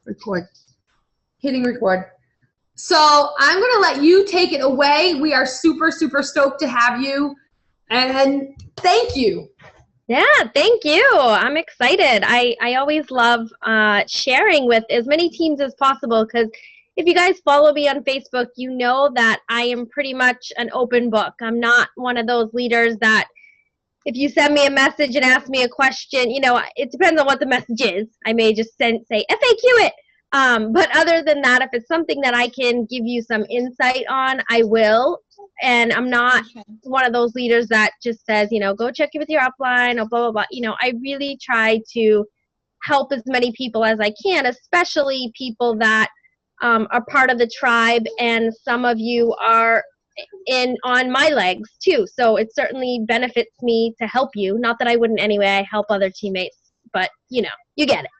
Record. Hitting record. So I'm going to let you take it away. We are super, super stoked to have you. And thank you. Yeah, thank you. I'm excited. I always love sharing with as many teams as possible, because if you guys follow me on Facebook, you know that I am pretty much an open book. I'm not one of those leaders that if you send me a message and ask me a question, it depends on what the message is. I may just say FAQ it. But other than that, if it's something that I can give you some insight on, I will. And I'm not one of those leaders that just says, go check it with your upline or blah, blah, blah. I really try to help as many people as I can, especially people that are part of the tribe. And some of you are on my legs too. So it certainly benefits me to help you. Not that I wouldn't anyway. I help other teammates, but you get it.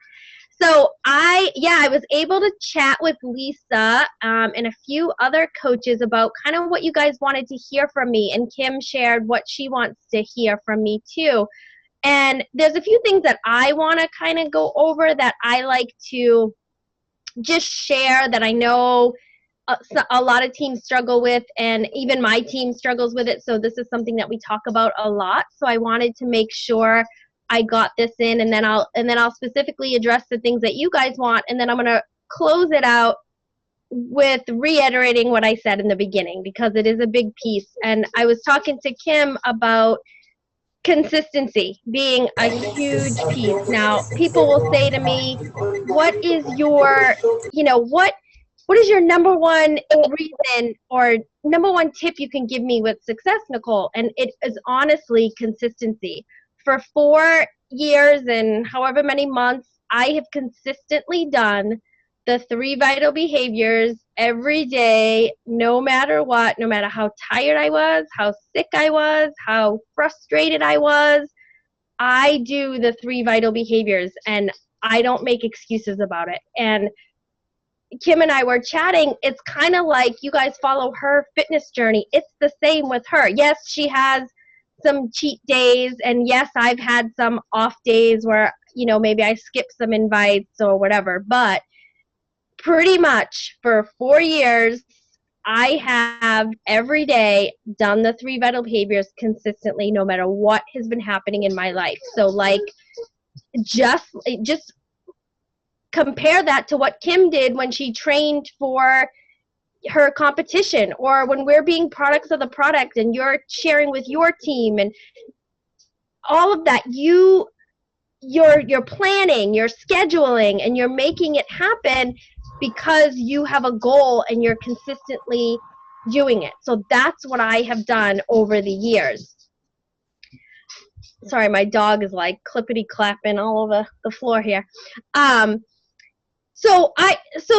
So I was able to chat with Lisa and a few other coaches about kind of what you guys wanted to hear from me, and Kim shared what she wants to hear from me too. And there's a few things that I want to kind of go over that I like to just share that I know a lot of teams struggle with, and even my team struggles with it. So this is something that we talk about a lot. So I wanted to make sure I got this in, and then I'll specifically address the things that you guys want, and then I'm going to close it out with reiterating what I said in the beginning, because it is a big piece. And I was talking to Kim about consistency being a huge piece. Now, people will say to me, what is your, what is your number one reason or number one tip you can give me with success, Nicole? And it is honestly consistency. For 4 years and however many months, I have consistently done the 3 vital behaviors every day, no matter what, no matter how tired I was, how sick I was, how frustrated I was. I do the 3 vital behaviors, and I don't make excuses about it. And Kim and I were chatting. It's kind of like you guys follow her fitness journey. It's the same with her. Yes, she has some cheat days, and yes, I've had some off days where, maybe I skip some invites or whatever, but pretty much for 4 years, I have every day done the 3 vital behaviors consistently, no matter what has been happening in my life. So just compare that to what Kim did when she trained for her competition, or when we're being products of the product and you're sharing with your team and all of that. You're planning, you're scheduling, and you're making it happen because you have a goal and you're consistently doing it. So that's what I have done over the years. Sorry, my dog is like clippity clapping all over the floor here. So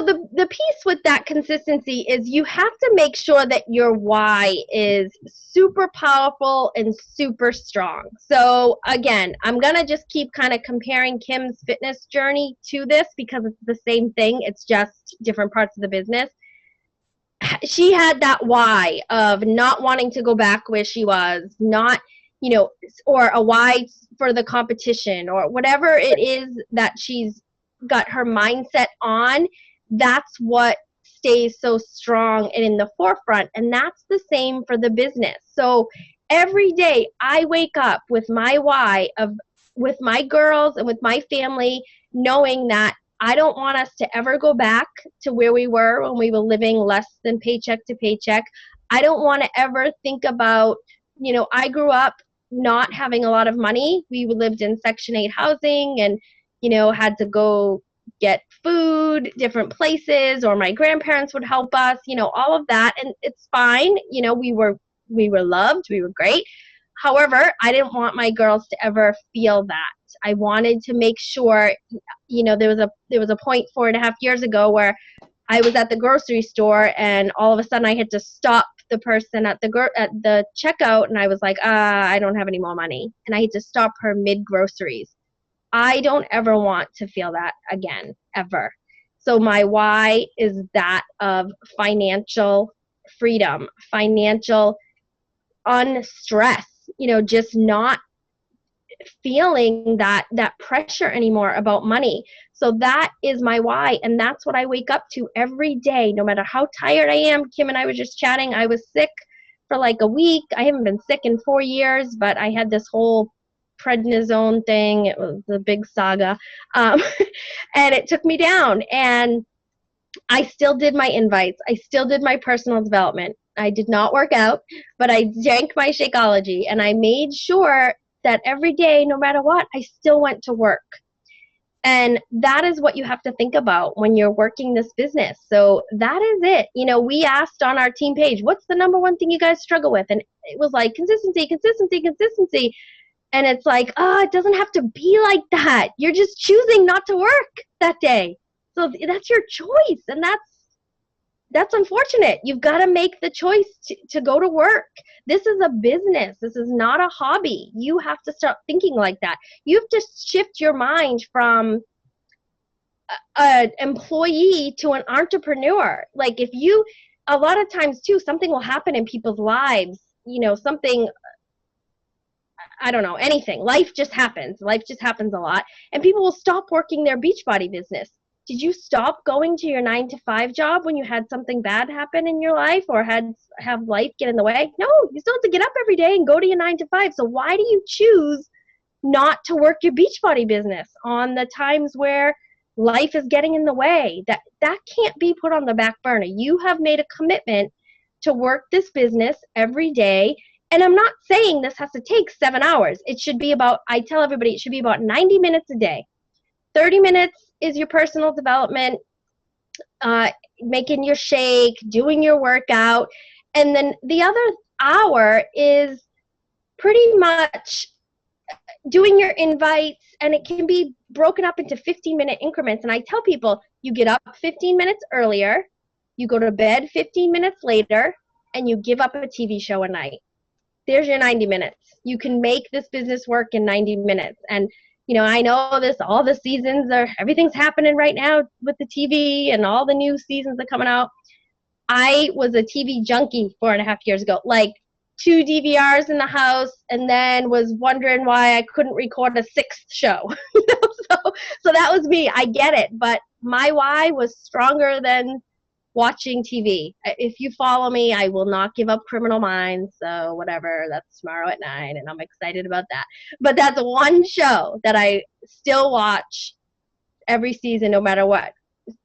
the piece with that consistency is you have to make sure that your why is super powerful and super strong. So again, I'm going to just keep kind of comparing Kim's fitness journey to this, because it's the same thing. It's just different parts of the business. She had that why of not wanting to go back where she was, not, or a why for the competition, or whatever it is that she's got her mindset on. That's what stays so strong and in the forefront, and that's the same for the business. So every day I wake up with my why with my girls and with my family, knowing that I don't want us to ever go back to where we were when we were living less than paycheck to paycheck. I don't want to ever think about, I grew up not having a lot of money. We lived in Section 8 housing, and had to go get food different places, or my grandparents would help us, all of that. And it's fine. We were loved. We were great. However, I didn't want my girls to ever feel that. I wanted to make sure, there was a point 4.5 years ago where I was at the grocery store, and all of a sudden I had to stop the person at the checkout, and I was like, I don't have any more money. And I had to stop her mid-groceries. I don't ever want to feel that again, ever. So my why is that of financial freedom, financial unstress, just not feeling that pressure anymore about money. So that is my why, and that's what I wake up to every day, no matter how tired I am. Kim and I were just chatting. I was sick for like a week. I haven't been sick in 4 years, but I had this whole prednisone thing. It was a big saga, um, and it took me down. And I still did my invites. I still did my personal development. I did not work out, but I drank my Shakeology, and I made sure that every day, no matter what, I still went to work. And that is what you have to think about when you're working this business. So that is it. You know, we asked on our team page, what's the number one thing you guys struggle with? And it was like consistency, consistency, consistency. And it's like, oh, it doesn't have to be like that. You're just choosing not to work that day. So that's your choice. And that's unfortunate. You've got to make the choice to go to work. This is a business. This is not a hobby. You have to start thinking like that. You have to shift your mind from an employee to an entrepreneur. Like if you, a lot of times too, something will happen in people's lives, you know, something, I don't know, anything. Life just happens. Life just happens a lot. And people will stop working their Beachbody business. Did you stop going to your 9-to-5 job when you had something bad happen in your life or have life get in the way? No, you still have to get up every day and go to your 9-to-5. So why do you choose not to work your Beachbody business on the times where life is getting in the way? That can't be put on the back burner. You have made a commitment to work this business every day. And I'm not saying this has to take 7 hours. It should be about, I tell everybody, it should be about 90 minutes a day. 30 minutes is your personal development, making your shake, doing your workout. And then the other hour is pretty much doing your invites, and it can be broken up into 15-minute increments. And I tell people, you get up 15 minutes earlier, you go to bed 15 minutes later, and you give up a TV show a night. There's your 90 minutes. You can make this business work in 90 minutes. And you know, I know this, all the seasons everything's happening right now with the TV and all the new seasons that are coming out. I was a TV junkie 4.5 years ago, like 2 DVRs in the house, and then was wondering why I couldn't record a 6th show. So that was me. I get it. But my why was stronger than watching TV. If you follow me, I will not give up Criminal Minds. So whatever, that's tomorrow at 9, and I'm excited about that. But that's one show that I still watch every season, no matter what,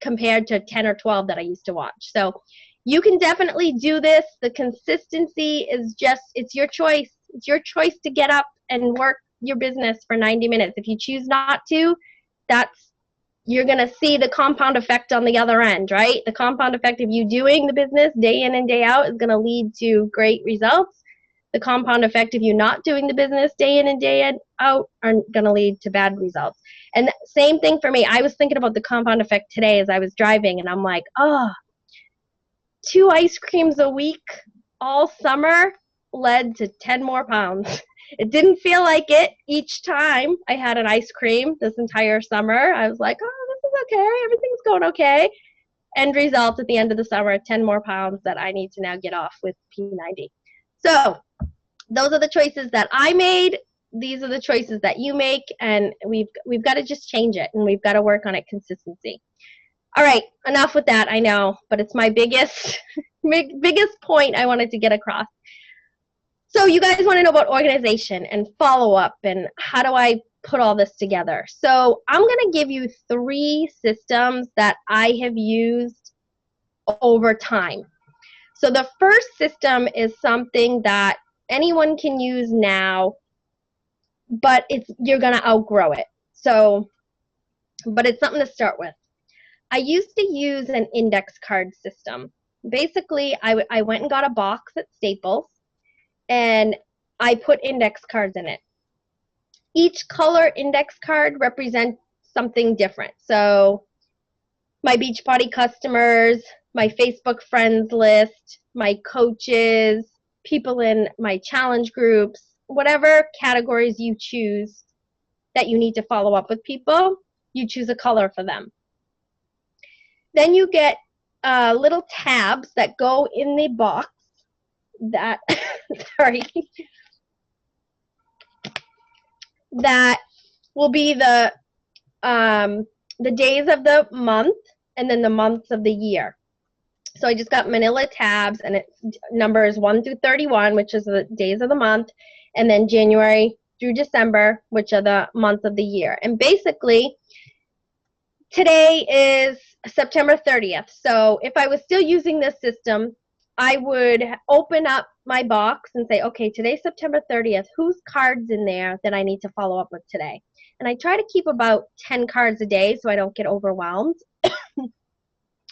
compared to 10 or 12 that I used to watch. So you can definitely do this. The consistency is just, it's your choice. It's your choice to get up and work your business for 90 minutes. If you choose not to, you're going to see the compound effect on the other end, right? The compound effect of you doing the business day in and day out is going to lead to great results. The compound effect of you not doing the business day in and day out are going to lead to bad results. And same thing for me. I was thinking about the compound effect today as I was driving, and I'm like, 2 ice creams a week all summer led to 10 more pounds. It didn't feel like it each time I had an ice cream this entire summer. I was like, oh, this is okay. Everything's going okay. End result at the end of the summer, 10 more pounds that I need to now get off with P90. So those are the choices that I made. These are the choices that you make, and we've got to just change it, and we've got to work on it consistency. All right, enough with that, I know, but it's my biggest point I wanted to get across. So you guys want to know about organization and follow-up and how do I put all this together. So I'm going to give you 3 systems that I have used over time. So the first system is something that anyone can use now, but you're going to outgrow it. But it's something to start with. I used to use an index card system. Basically, I went and got a box at Staples, and I put index cards in it. Each color index card represents something different. So my Beachbody customers, my Facebook friends list, my coaches, people in my challenge groups, whatever categories you choose that you need to follow up with people, you choose a color for them. Then you get little tabs that go in the box that, sorry, that will be the the days of the month and then the months of the year. So I just got manila tabs, and it's numbers 1 through 31, which is the days of the month, and then January through December, which are the months of the year. And basically, today is September 30th. So if I was still using this system, I would open up my box and say, okay, today's September 30th. Whose card's in there that I need to follow up with today? And I try to keep about 10 cards a day so I don't get overwhelmed.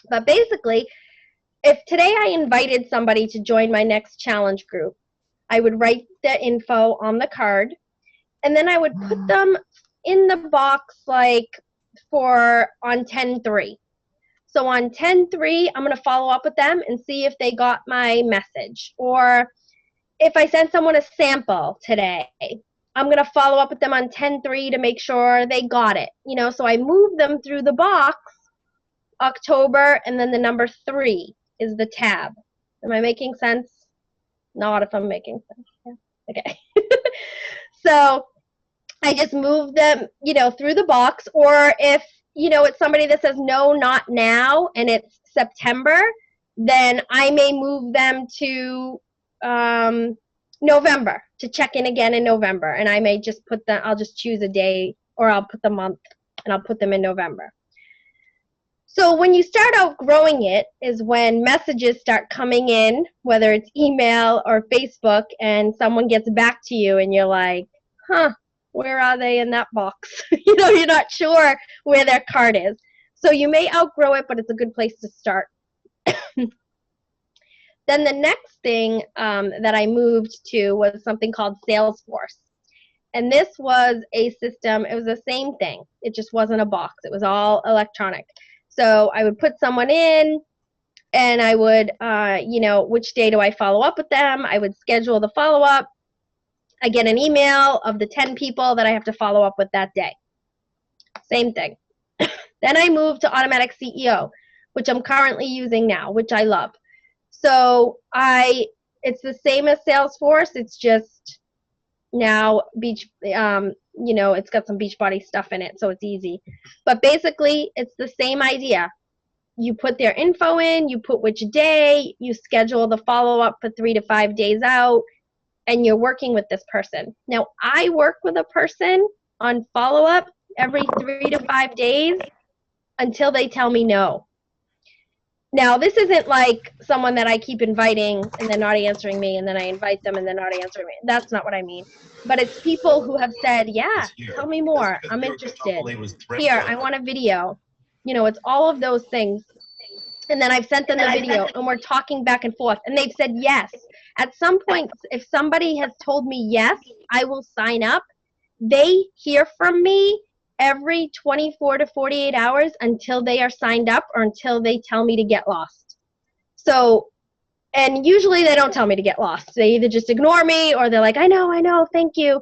But basically, if today I invited somebody to join my next challenge group, I would write the info on the card, and then I would put them in the box like on 10/3. So on 10/3, I'm going to follow up with them and see if they got my message. Or if I send someone a sample today, I'm going to follow up with them on 10/3 to make sure they got it. So I move them through the box, October, and then the number 3 is the tab. Am I making sense? Not if I'm making sense. Yeah. Okay. So I just move them, through the box. Or if, it's somebody that says, no, not now, and it's September, then I may move them to November to check in again in November. And I may just I'll just choose a day, or I'll put the month, and I'll put them in November. So when you start outgrowing it is when messages start coming in, whether it's email or Facebook, and someone gets back to you and you're like, where are they in that box? You're not sure where their card is. So you may outgrow it, but it's a good place to start. Then the next thing that I moved to was something called Salesforce. And this was a system, it was the same thing. It just wasn't a box. It was all electronic. So I would put someone in, and I would, which day do I follow up with them? I would schedule the follow-up. I get an email of the 10 people that I have to follow up with that day. Same thing. Then I moved to Automatic CEO, which I'm currently using now, which I love. So it's the same as Salesforce. It's just now it's got some Beachbody stuff in it, so it's easy. But basically, it's the same idea. You put their info in, you put which day, you schedule the follow-up for 3 to 5 days out, and you're working with this person. Now, I work with a person on follow-up every 3 to 5 days until they tell me no. Now, this isn't like someone that I keep inviting and they're not answering me, and then I invite them and they're not answering me. That's not what I mean. But it's people who have said, yeah, tell me more. I'm interested. Here, I want a video. It's all of those things. And then I've sent them the video, and we're talking back and forth. And they've said yes. At some point, if somebody has told me yes, I will sign up. They hear from me every 24 to 48 hours until they are signed up, or until they tell me to get lost. So, and usually they don't tell me to get lost. They either just ignore me, or they're like, I know, thank you.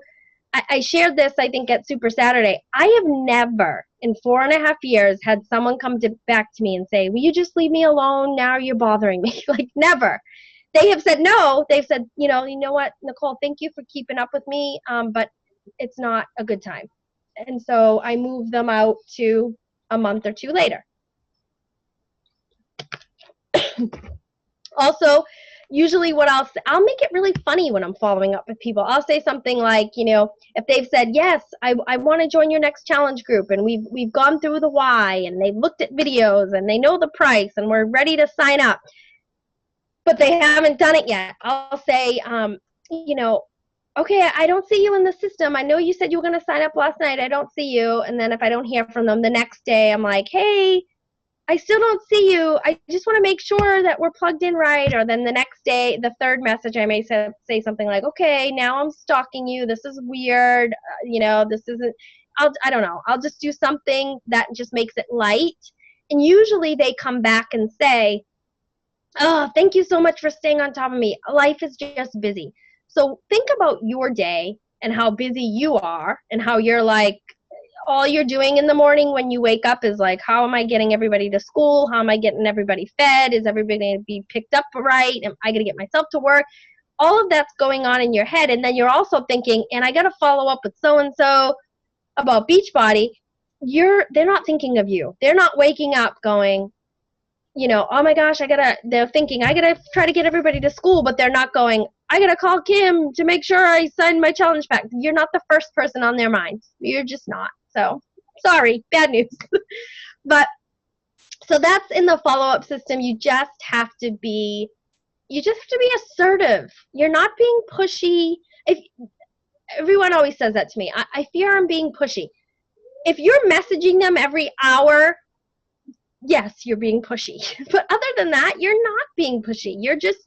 I shared this, I think, at Super Saturday. I have never in 4.5 years had someone come back to me and say, will you just leave me alone? Now you're bothering me. Like, never. They have said no. They've said, you know what, Nicole, thank you for keeping up with me, but it's not a good time. And so I moved them out to a month or 2 later. Also, usually what I'll make it really funny when I'm following up with people. I'll say something like, if they've said, yes, I want to join your next challenge group, and we've gone through the why, and they've looked at videos, and they know the price, and we're ready to sign up, but they haven't done it yet, I'll say, okay, I don't see you in the system. I know you said you were going to sign up last night. I don't see you. And then if I don't hear from them the next day, I'm like, hey, I still don't see you. I just want to make sure that we're plugged in right. Or then the next day, the third message, I may say something like, okay, now I'm stalking you. This is weird. This isn't, I don't know. I'll just do something that just makes it light. And usually they come back and say, oh, thank you so much for staying on top of me. Life is just busy. So think about your day and how busy you are, and how you're like, all you're doing in the morning when you wake up is like, how am I getting everybody to school? How am I getting everybody fed? Is everybody going to be picked up right? Am I going to get myself to work? All of that's going on in your head. And then you're also thinking, and I got to follow up with so-and-so about Beachbody. they're not thinking of you. They're not waking up going, oh my gosh, they're thinking, I gotta try to get everybody to school, but they're not going, I gotta call Kim to make sure I sign my challenge pack. You're not the first person on their mind. You're just not. So, sorry, bad news. But, so that's in the follow-up system. You just have to be assertive. You're not being pushy. Everyone always says that to me. I fear I'm being pushy. If you're messaging them every hour, yes, you're being pushy. But other than that, you're not being pushy. You're just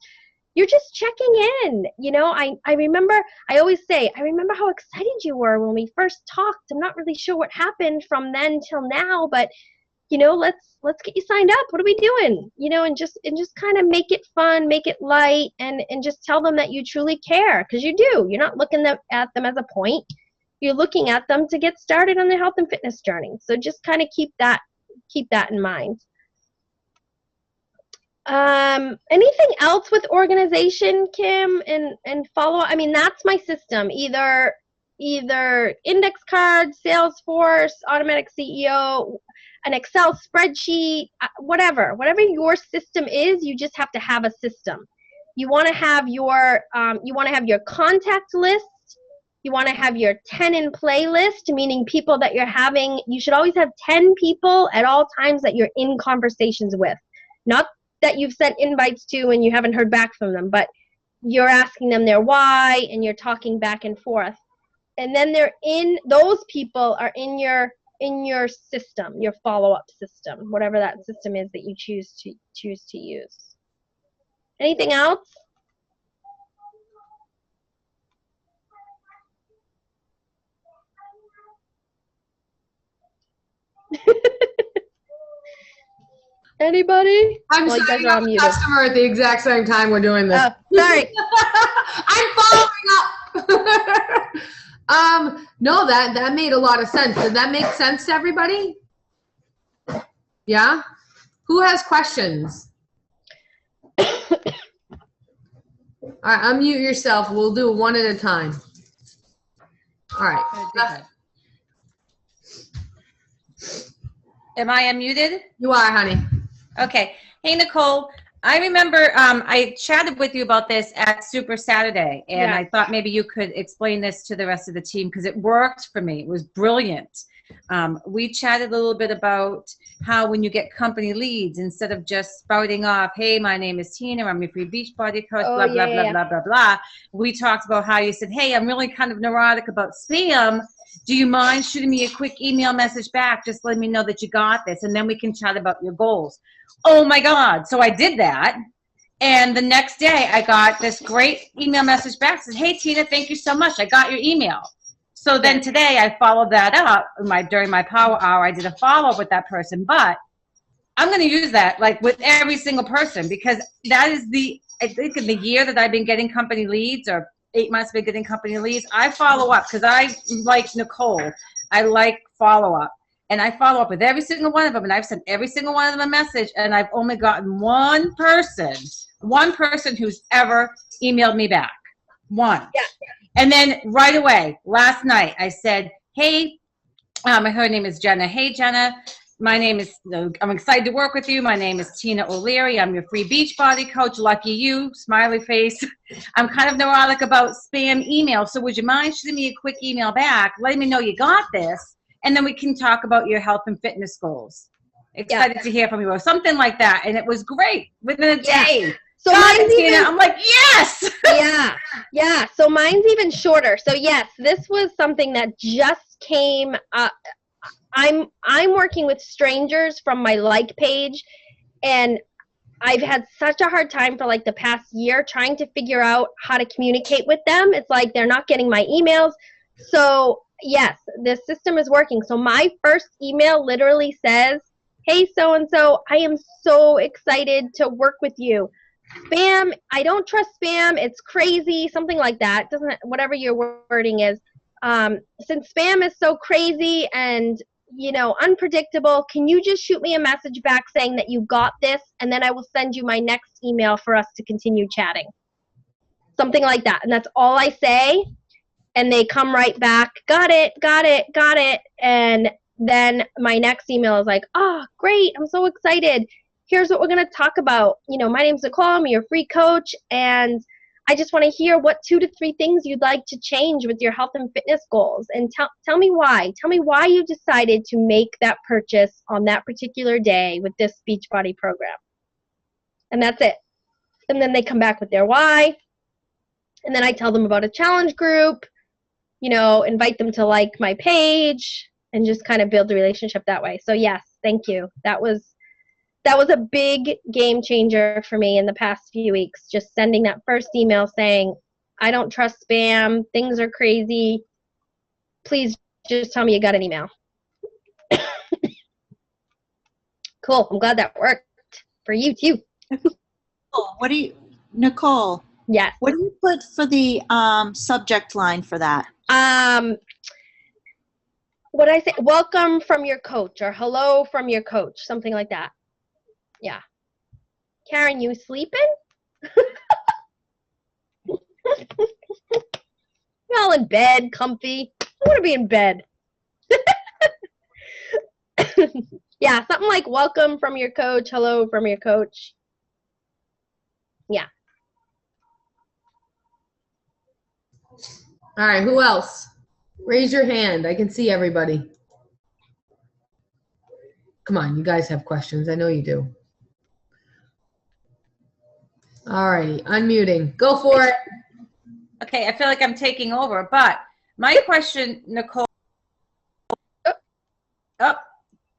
checking in. I remember, I always say, I remember how excited you were when we first talked. I'm not really sure what happened from then till now, but let's get you signed up. What are we doing? And just kind of make it fun, make it light, and just tell them that you truly care, because you do. You're not looking at them as a point. You're looking at them to get started on their health and fitness journey. So just kind of keep that in mind. Anything else with organization, Kim, and follow? I mean, that's my system. Either index card, Salesforce, automatic CEO, an Excel spreadsheet, whatever your system is. You just have to have a system. You want to have your contact list. You want to have your 10 in play list, meaning people that you're having. You should always have 10 people at all times that you're in conversations with. Not that you've sent invites to and you haven't heard back from them, but you're asking them their why and you're talking back and forth. And then those people are in your system, your follow-up system, whatever that system is that you choose to use. Anything else? Anybody? I'm signing up a customer at the exact same time we're doing this. Sorry. I'm following up. No, that made a lot of sense. Did that make sense to everybody? Yeah? Who has questions? All right, unmute yourself. We'll do one at a time. All right. Am I unmuted? You are, honey. Okay. Hey, Nicole. I remember I chatted with you about this at Super Saturday, and I thought maybe you could explain this to the rest of the team because it worked for me. It was brilliant. We chatted a little bit about how when you get company leads, instead of just spouting off, hey, my name is Tina, I'm your free beach body coach, blah, blah, blah, blah, blah. We talked about how you said, hey, I'm really kind of neurotic about spam. Do you mind shooting me a quick email message back? Just let me know that you got this, and then we can chat about your goals. Oh, my God. So I did that. And the next day, I got this great email message back. It said, hey, Tina, thank you so much. I got your email. So then today, I followed that up. During my power hour, I did a follow-up with that person. But I'm going to use that like with every single person because that is I think in the year that I've been getting company leads or 8 months been getting company leads, I follow up because I like Nicole. I like follow up. And I follow up with every single one of them. And I've sent every single one of them a message. And I've only gotten one person who's ever emailed me back. One. Yeah. And then right away, last night, I said, hey, her name is Jenna. Hey, Jenna. I'm excited to work with you. My name is Tina O'Leary. I'm your free beach body coach. Lucky you, smiley face. I'm kind of neurotic about spam email. So would you mind shooting me a quick email back, letting me know you got this, and then we can talk about your health and fitness goals. Excited to hear from you or something like that. And it was great within a day. So mine's even, I'm like, yes. Yeah. So mine's even shorter. So yes, this was something that just came up. I'm working with strangers from my like page, and I've had such a hard time for like the past year trying to figure out how to communicate with them. It's like they're not getting my emails. So yes, this system is working. So my first email literally says, hey, so-and-so, I am so excited to work with you. Spam, I don't trust spam. It's crazy, something like that. Whatever your wording is. Since spam is so crazy and unpredictable, can you just shoot me a message back saying that you got this, and then I will send you my next email for us to continue chatting. Something like that. And that's all I say. And they come right back, got it. And then my next email is like, oh, great, I'm so excited. Here's what we're going to talk about. My name's Nicole, I'm your free coach, and I just want to hear what 2 to 3 things you'd like to change with your health and fitness goals. And tell me why. Tell me why you decided to make that purchase on that particular day with this Beachbody program. And that's it. And then they come back with their why. And then I tell them about a challenge group, invite them to like my page, and just kind of build the relationship that way. So yes, thank you. That was a big game changer for me in the past few weeks, just sending that first email saying, I don't trust spam, things are crazy, please just tell me you got an email. Cool, I'm glad that worked for you too. Nicole, yes, what do you put for the subject line for that? What I say, welcome from your coach, or hello from your coach, something like that. Yeah. Karen, you sleeping? You're all in bed, comfy. I want to be in bed. Yeah, something like welcome from your coach, hello from your coach. Yeah. All right, who else? Raise your hand. I can see everybody. Come on, you guys have questions. I know you do. All righty, unmuting. Go for it. Okay, I feel like I'm taking over, but my question, Nicole. Oh,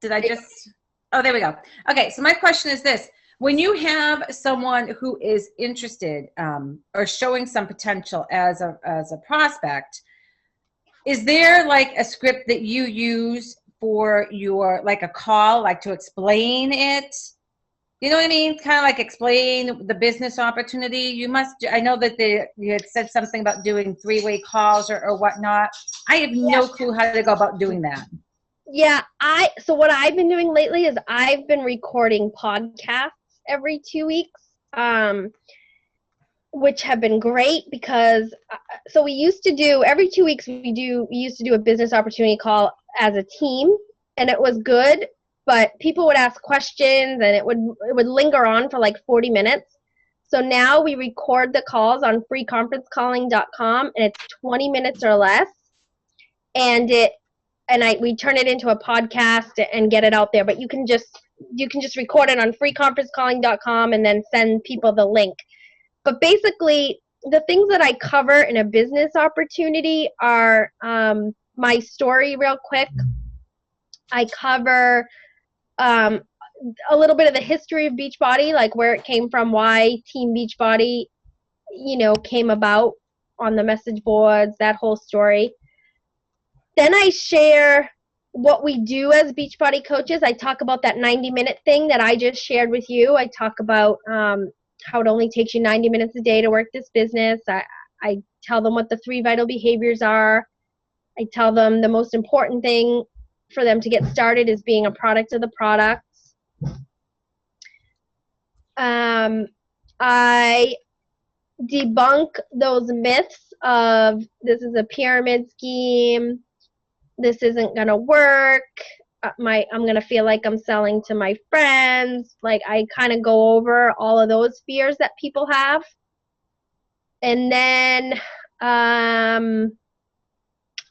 did I just? Oh, there we go. Okay, so my question is this. When you have someone who is interested or showing some potential as a prospect, is there like a script that you use for your, like a call, like to explain it? You know what I mean? Kind of like explain the business opportunity. I know that you had said something about doing 3-way calls or whatnot. I have no clue how to go about doing that. Yeah, so what I've been doing lately is I've been recording podcasts every 2 weeks, which have been great because, so we used to do, every 2 weeks we used to do a business opportunity call as a team, and it was good, but people would ask questions and it would linger on for like 40 minutes. So now we record the calls on freeconferencecalling.com, and it's 20 minutes or less, and we turn it into a podcast and get it out there. But you can just record it on freeconferencecalling.com and then send people the link. But basically, the things that I cover in a business opportunity are my story real quick. I cover a little bit of the history of Beachbody, like where it came from, why Team Beachbody, came about on the message boards, that whole story. Then I share what we do as Beachbody coaches. I talk about that 90-minute thing that I just shared with you. I talk about how it only takes you 90 minutes a day to work this business. I tell them what the 3 vital behaviors are. I tell them the most important thing for them to get started is being a product of the products. I debunk those myths of this is a pyramid scheme, this isn't going to work, I'm going to feel like I'm selling to my friends. Like, I kind of go over all of those fears that people have. And then,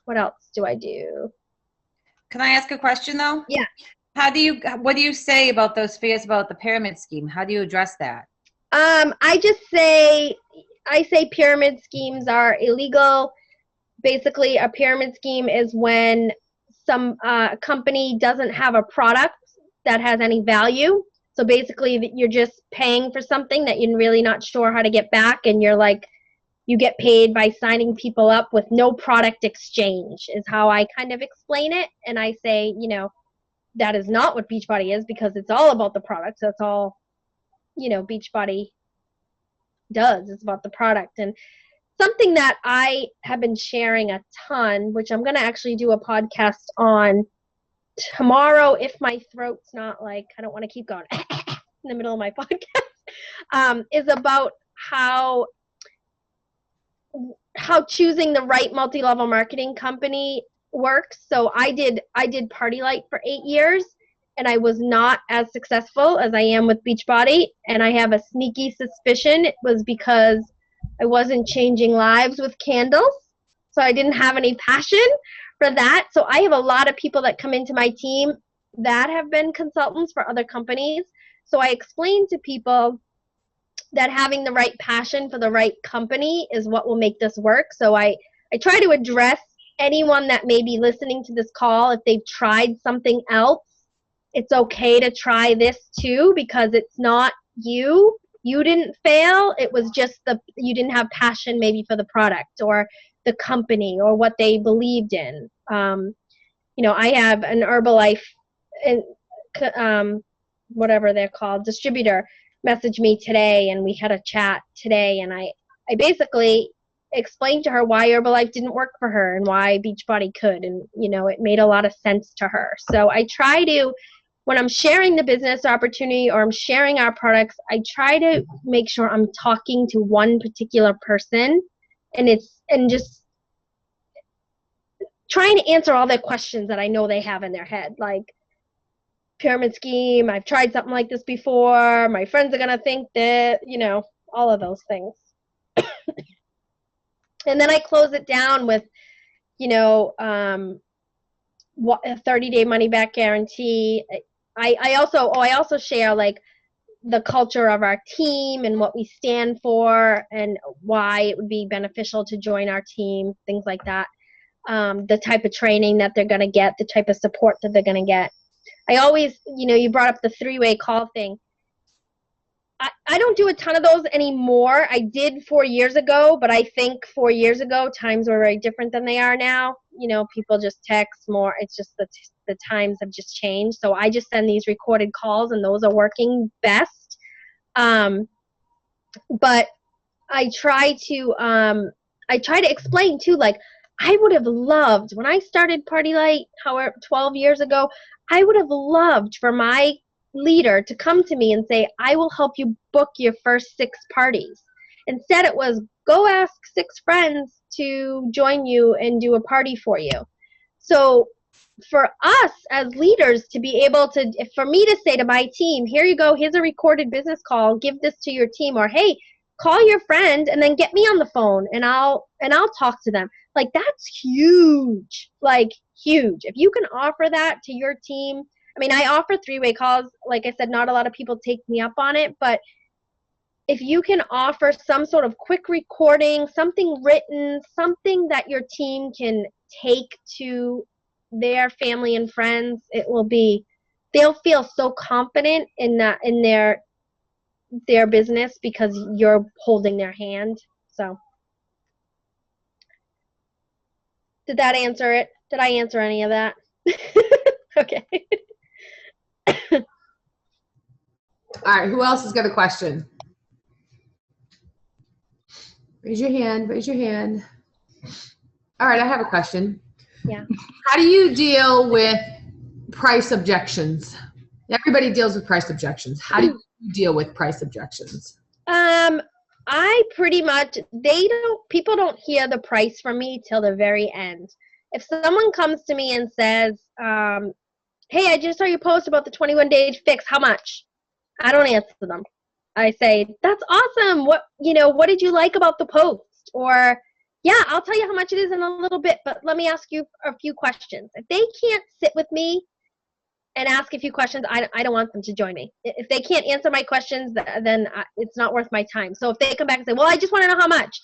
what else do I do? Can I ask a question though? Yeah. What do you say about those fears about the pyramid scheme? How do you address that? I say pyramid schemes are illegal. Basically, a pyramid scheme is when some company doesn't have a product that has any value. So basically, you're just paying for something that you're really not sure how to get back, and you're like, you get paid by signing people up with no product exchange, is how I kind of explain it. And I say, that is not what Beachbody is, because it's all about the products. That's all, Beachbody does. It's about the product. And something that I have been sharing a ton, which I'm going to actually do a podcast on tomorrow if my throat's not like, I don't want to keep going in the middle of my podcast, is about how choosing the right multi-level marketing company works. So I did Party Light for 8 years, and I was not as successful as I am with Beachbody. And I have a sneaky suspicion it was because I wasn't changing lives with candles. So I didn't have any passion for that. So I have a lot of people that come into my team that have been consultants for other companies. So I explain to people that having the right passion for the right company is what will make this work. So I try to address anyone that may be listening to this call. If they've tried something else, it's okay to try this too, because it's not you. You didn't fail. It was just you didn't have passion maybe for the product or the company or what they believed in. I have an Herbalife and whatever they're called, distributor, messaged me today, and we had a chat today, and I basically explained to her why Herbalife didn't work for her and why Beachbody could, and it made a lot of sense to her. So I try to, when I'm sharing the business opportunity or I'm sharing our products, I try to make sure I'm talking to one particular person, and just trying to answer all their questions that I know they have in their head, like pyramid scheme, I've tried something like this before, my friends are going to think that, all of those things. And then I close it down with, a 30-day money-back guarantee. I also share, like, the culture of our team and what we stand for and why it would be beneficial to join our team, things like that. The type of training that they're going to get, the type of support that they're going to get. I always, you brought up the 3-way call thing. I don't do a ton of those anymore. I did 4 years ago, but I think 4 years ago, times were very different than they are now. People just text more. It's just the times have just changed. So I just send these recorded calls, and those are working best. But I try to explain too, like, I would have loved, when I started Party Light, 12 years ago, I would have loved for my leader to come to me and say, I will help you book your first 6 parties. Instead, it was, go ask 6 friends to join you and do a party for you. So for us as leaders to be able to, for me to say to my team, here you go, here's a recorded business call, give this to your team, or hey, call your friend and then get me on the phone and I'll talk to them. Like, that's huge, like huge. If you can offer that to your team, I mean, I offer 3-way calls. Like I said, not a lot of people take me up on it, but if you can offer some sort of quick recording, something written, something that your team can take to their family and friends, they'll feel so confident in their business because you're holding their hand. So did that answer it? Did I answer any of that? Okay. All right, who else has got a question? Raise your hand. All right, I have a question. Yeah. How do you deal with price objections? Everybody deals with price objections. How do you deal with price objections? I pretty much, people don't hear the price from me till the very end. If someone comes to me and says, hey, I just saw your post about the 21-day fix, how much? I don't answer them. I say, that's awesome. What did you like about the post? Or, yeah, I'll tell you how much it is in a little bit, but let me ask you a few questions. If they can't sit with me and ask a few questions, I don't want them to join me. If they can't answer my questions, then it's not worth my time. So if they come back and say, well, I just want to know how much,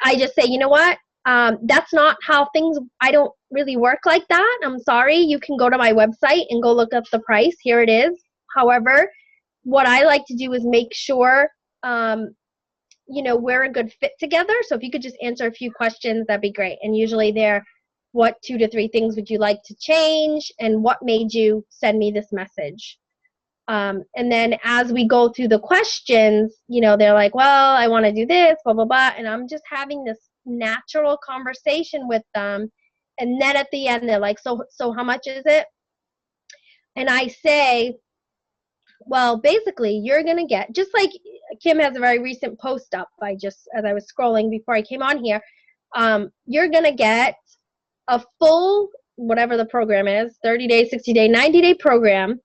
I just say, you know what? That's not how things, I don't really work like that. I'm sorry. You can go to my website and go look up the price. Here it is. However, what I like to do is make sure, we're a good fit together. So if you could just answer a few questions, that'd be great. And usually they're, what 2 to 3 things would you like to change? And what made you send me this message? And then as we go through the questions, they're like, well, I want to do this, blah, blah, blah. And I'm just having this natural conversation with them. And then at the end, they're like, so how much is it? And I say, well, basically, you're going to get, just like Kim has a very recent post up, as I was scrolling before I came on here, you're going to get a full, whatever the program is, 30-day, 60-day, 90-day program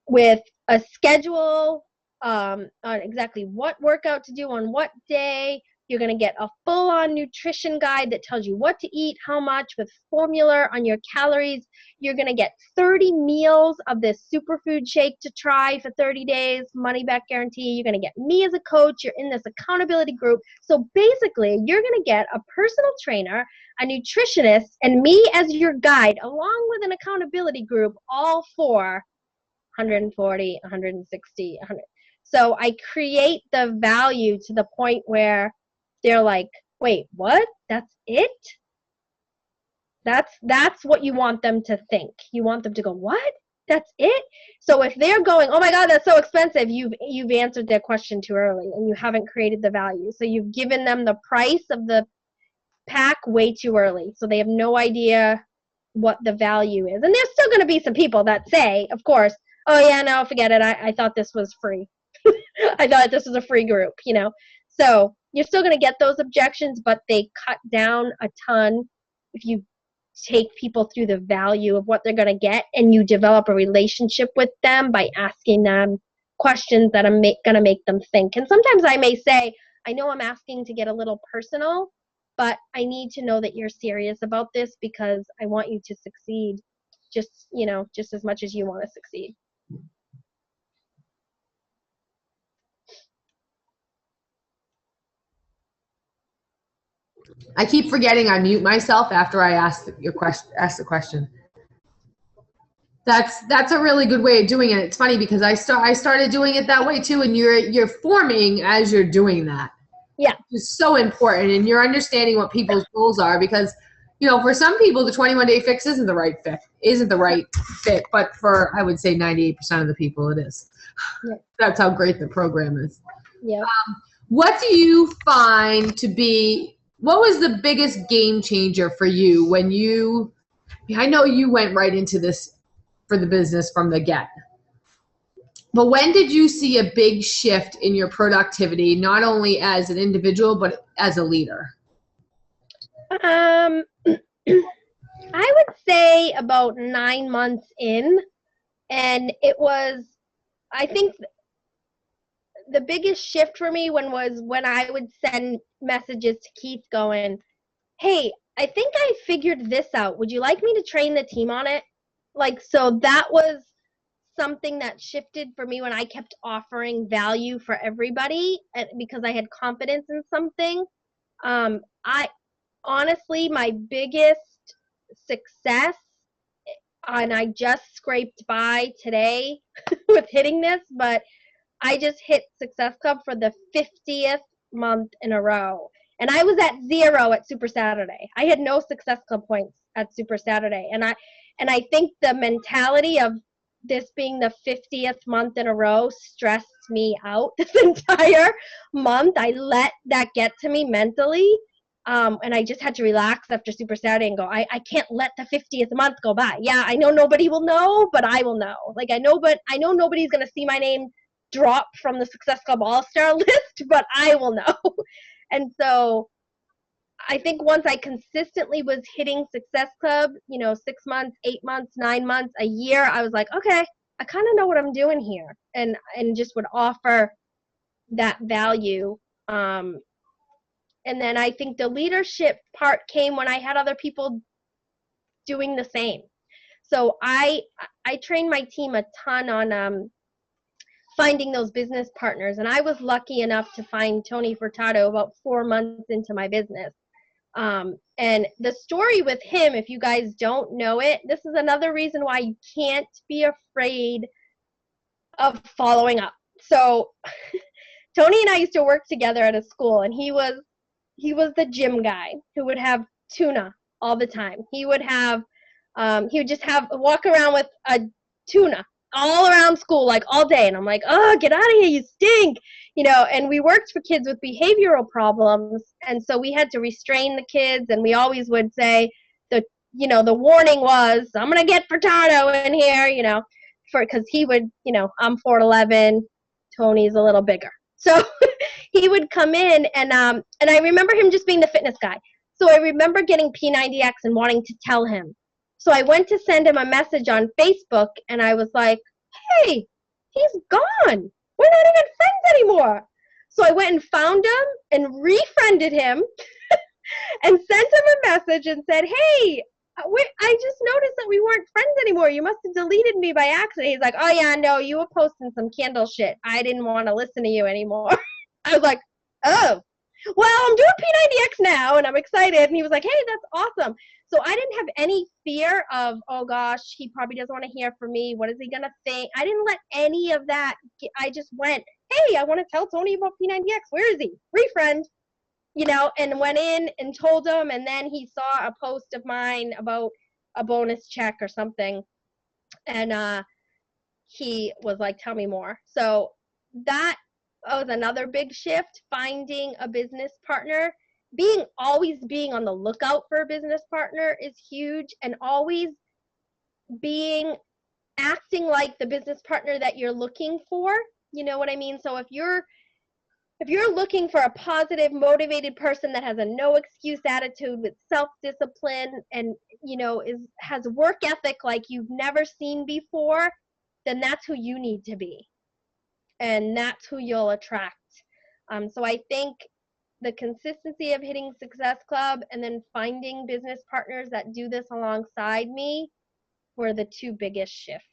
with a schedule on exactly what workout to do on what day. You're going to get a full-on nutrition guide that tells you what to eat, how much, with formula on your calories. You're going to get 30 meals of this superfood shake to try for 30 days, money back guarantee. You're going to get me as a coach. You're in this accountability group. So basically, you're going to get a personal trainer, a nutritionist, and me as your guide, along with an accountability group, all for 140, 160, 100. So I create the value to the point where they're like, wait, what? That's it? That's what you want them to think. You want them to go, what? That's it? So if they're going, oh my God, that's so expensive, you've answered their question too early and you haven't created the value. So you've given them the price of the pack way too early. So they have no idea what the value is. And there's still going to be some people that say, of course, oh yeah, no, forget it. I thought this was free. I thought this was a free group, you know? So you're still going to get those objections, but they cut down a ton if you take people through the value of what they're going to get and you develop a relationship with them by asking them questions that are going to make them think. And sometimes I may say, I know I'm asking to get a little personal, but I need to know that you're serious about this because I want you to succeed just as much as you want to succeed. I keep forgetting I mute myself after I ask the question. That's a really good way of doing it. It's funny because I started doing it that way too, and you're forming as you're doing that. Yeah, it's so important, and you're understanding what people's goals are because, you know, for some people the 21-day fix isn't the right fit, but for I would say 98% of the people it is. Yeah. That's how great the program is. Yeah. What do you find to be? What was the biggest game changer for you when I know you went right into this for the business from the get, but when did you see a big shift in your productivity, not only as an individual, but as a leader? I would say about 9 months in, and it was, I think the biggest shift for me when I would send messages to Keith going, hey, I think I figured this out. Would you like me to train the team on it? Like, so that was something that shifted for me when I kept offering value for everybody because I had confidence in something. I honestly, my biggest success, and I just scraped by today with hitting this, but I just hit Success Club for the 50th month in a row. And I was at 0 at Super Saturday. I had no Success Club points at Super Saturday. And I think the mentality of this being the 50th month in a row stressed me out this entire month. I let that get to me mentally. And I just had to relax after Super Saturday and go, I can't let the 50th month go by. Yeah, I know nobody will know, but I will know. Like I know nobody's going to see my name drop from the Success Club All-Star list, but I will know. And so I think once I consistently was hitting Success Club, 6 months, 8 months, 9 months, a year, I was like, okay, I kind of know what I'm doing here, and just would offer that value. And then I think the leadership part came when I had other people doing the same. So I trained my team a ton on finding those business partners. And I was lucky enough to find Tony Furtado about 4 months into my business. And the story with him, if you guys don't know it, this is another reason why you can't be afraid of following up. So Tony and I used to work together at a school, and he was the gym guy who would have tuna all the time. He would just walk around with a tuna all around school, like all day. And I'm like, oh, get out of here, you stink. And we worked for kids with behavioral problems. And so we had to restrain the kids. And we always would say the warning was, I'm going to get Furtado in here, because he would, I'm 4'11", Tony's a little bigger. So he would come in and I remember him just being the fitness guy. So I remember getting P90X and wanting to tell him. So I went to send him a message on Facebook, and I was like, hey, he's gone. We're not even friends anymore. So I went and found him and refriended him and sent him a message and said, hey, I just noticed that we weren't friends anymore. You must have deleted me by accident. He's like, oh, yeah, no, you were posting some candle shit. I didn't want to listen to you anymore. I was like, oh, well, I'm doing P90X now, and I'm excited. And he was like, hey, that's awesome. So I didn't have any fear of, oh, gosh, he probably doesn't want to hear from me. What is he going to think? I didn't let any of that. I just went, hey, I want to tell Tony about P90X. Where is he? Refriend. And went in and told him, and then he saw a post of mine about a bonus check or something, and he was like, tell me more. So that was another big shift, finding a business partner. Always being on the lookout for a business partner is huge, and always acting like the business partner that you're looking for. You know what I mean? So if you're looking for a positive, motivated person that has a no excuse attitude with self-discipline and, has work ethic like you've never seen before, then that's who you need to be. And that's who you'll attract. So I think the consistency of hitting Success Club and then finding business partners that do this alongside me were the two biggest shifts.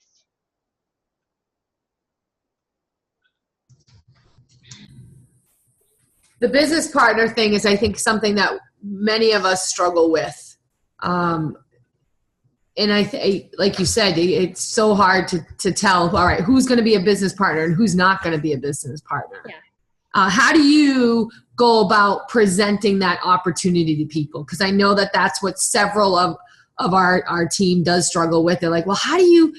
The business partner thing is, I think, something that many of us struggle with. And like you said, it's so hard to tell, all right, who's going to be a business partner and who's not going to be a business partner. Yeah. How do you go about presenting that opportunity to people? Because I know that that's what several of our team does struggle with. They're like, well, how do you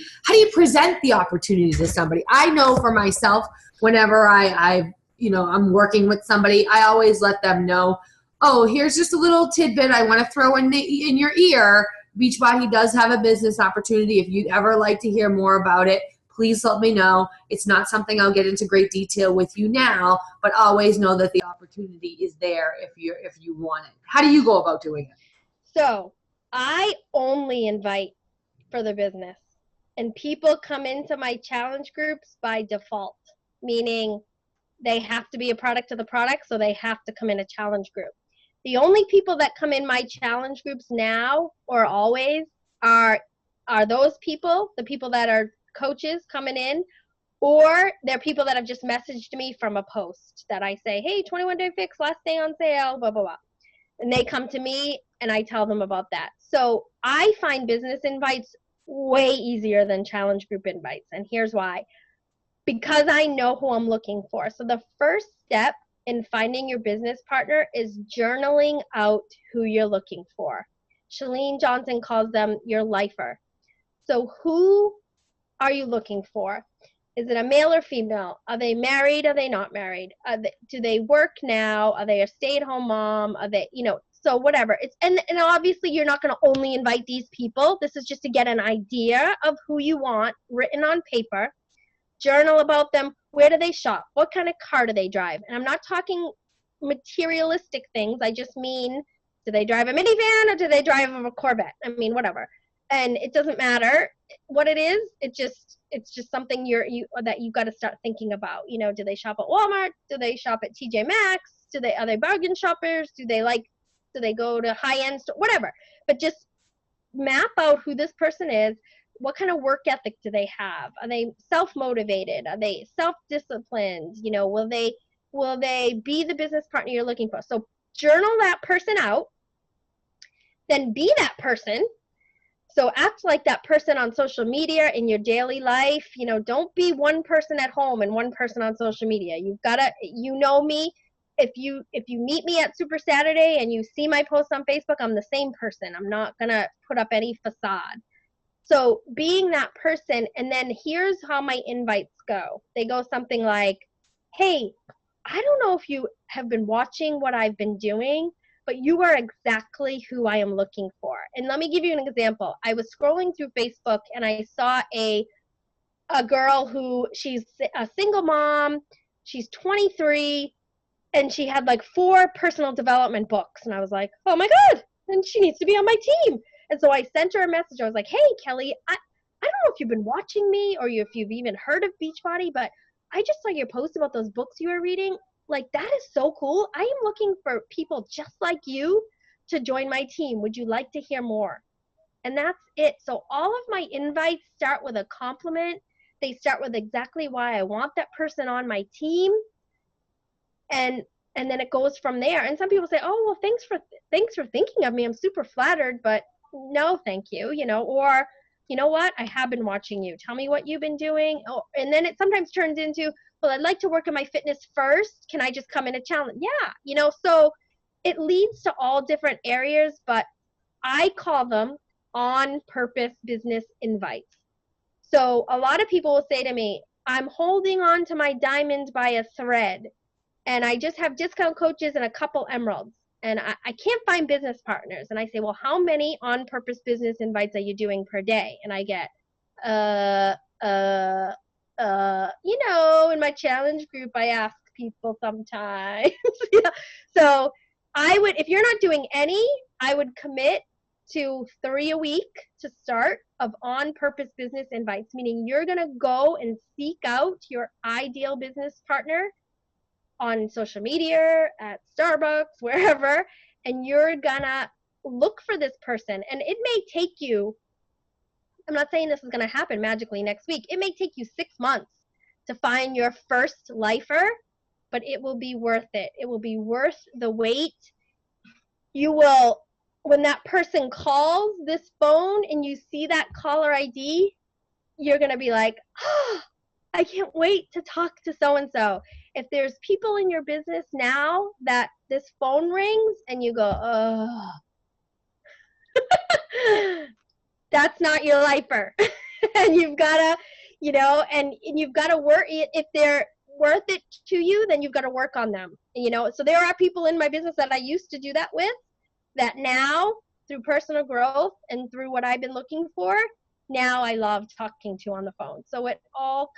present the opportunity to somebody? I know for myself, whenever I'm working with somebody, I always let them know, oh, here's just a little tidbit I want to throw in your ear. Beachbody does have a business opportunity. If you'd ever like to hear more about it, please let me know. It's not something I'll get into great detail with you now, but always know that the opportunity is there if you want it. How do you go about doing it? So I only invite for the business, and people come into my challenge groups by default, meaning they have to be a product of the product, so they have to come in a challenge group. The only people that come in my challenge groups now or always are those people, the people that are coaches coming in, or they're people that have just messaged me from a post that I say, hey, 21-day fix, last day on sale, blah, blah, blah. And they come to me and I tell them about that. So I find business invites way easier than challenge group invites. And here's why. Because I know who I'm looking for. So the first step in finding your business partner is journaling out who you're looking for. Chalene Johnson calls them your lifer. So who are you looking for? Is it a male or female? Are they married? Are they not married? Do they work now? Are they a stay-at-home mom? Are they, so whatever. And obviously you're not going to only invite these people. This is just to get an idea of who you want written on paper. Journal about them. Where do they shop? What kind of car do they drive? And I'm not talking materialistic things. I just mean, do they drive a minivan or do they drive a Corvette? I mean, whatever. And it doesn't matter what it is. It's just something that you got to start thinking about. Do they shop at Walmart? Do they shop at TJ Maxx? Are they bargain shoppers? Do they go to high-end store? Whatever. But just map out who this person is. What kind of work ethic do they have? Are they self-motivated? Are they self-disciplined? Will they be the business partner you're looking for? So journal that person out, then be that person. So act like that person on social media in your daily life. Don't be one person at home and one person on social media. You've got to, me. If you meet me at Super Saturday and you see my posts on Facebook, I'm the same person. I'm not going to put up any facade. So being that person, and then here's how my invites go. They go something like, hey, I don't know if you have been watching what I've been doing, but you are exactly who I am looking for. And let me give you an example. I was scrolling through Facebook and I saw a girl who, she's a single mom. She's 23. and she had like 4 personal development books. And I was like, oh my God, and she needs to be on my team. And so I sent her a message. I was like, hey, Kelly, I don't know if you've been watching me or if you've even heard of Beachbody, but I just saw your post about those books you were reading. Like, that is so cool. I am looking for people just like you to join my team. Would you like to hear more? And that's it. So all of my invites start with a compliment. They start with exactly why I want that person on my team. And then it goes from there. And some people say, oh, well, thanks for thinking of me. I'm super flattered, but no, thank you, or you know what? I have been watching you. Tell me what you've been doing. Oh, and then it sometimes turns into, well, I'd like to work on my fitness first. Can I just come in and challenge? Yeah, so it leads to all different areas, but I call them on purpose business invites. So a lot of people will say to me, I'm holding on to my diamond by a thread, and I just have discount coaches and a couple emeralds, and I can't find business partners. And I say, well, how many on-purpose business invites are you doing per day? And I get, in my challenge group, I ask people sometimes. So I would, if you're not doing any, I would commit to 3 a week to start of on-purpose business invites, meaning you're going to go and seek out your ideal business partner on social media, at Starbucks, wherever, and you're gonna look for this person. And it may take you, I'm not saying this is gonna happen magically next week, it may take you 6 months to find your first lifer, but it will be worth it. It will be worth the wait. You will, when that person calls this phone and you see that caller ID, you're gonna be like, oh, I can't wait to talk to so-and-so. If there's people in your business now that this phone rings and you go, oh, that's not your lifer. And you've got to, and you've got to work. If they're worth it to you, then you've got to work on them. So there are people in my business that I used to do that with, that now through personal growth and through what I've been looking for, now I love talking to on the phone. So it's all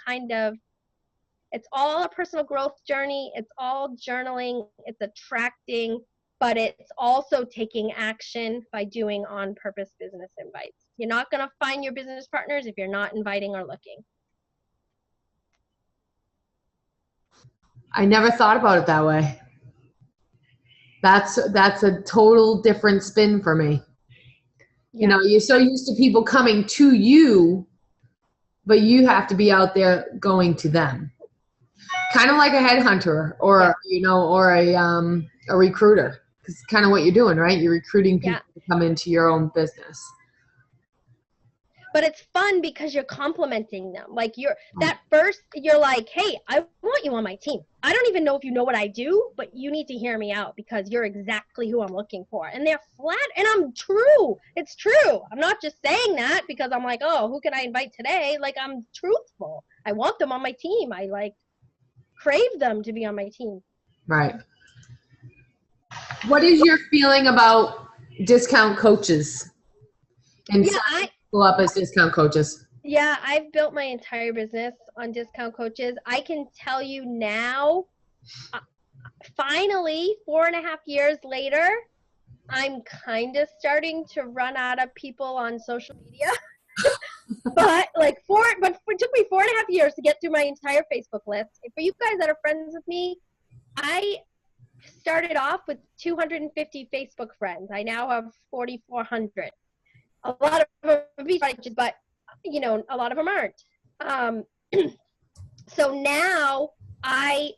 a personal growth journey. It's all journaling. It's attracting, but it's also taking action by doing on-purpose business invites. You're not going to find your business partners if you're not inviting or looking. I never thought about it that way. That's a total different spin for me. Yeah. You're so used to people coming to you, but you have to be out there going to them. Kind of like a headhunter or, or a recruiter. It's kind of what you're doing, right? You're recruiting people to come into your own business. But it's fun because you're complimenting them. Like you're like, hey, I want you on my team. I don't even know if you know what I do, but you need to hear me out because you're exactly who I'm looking for. And they're flat, and I'm true. It's true. I'm not just saying that because I'm like, oh, who can I invite today? Like, I'm truthful. I want them on my team. I crave them to be on my team. Right. What is your feeling about discount coaches and signing people up as discount coaches? Yeah, I've built my entire business on discount coaches. I can tell you now, finally, 4.5 years later, I'm kind of starting to run out of people on social media. But it took me 4.5 years to get through my entire Facebook list. For you guys that are friends with me, I started off with 250 Facebook friends. I now have 4,400. A lot of them are Beachbody, but a lot of them aren't. So now my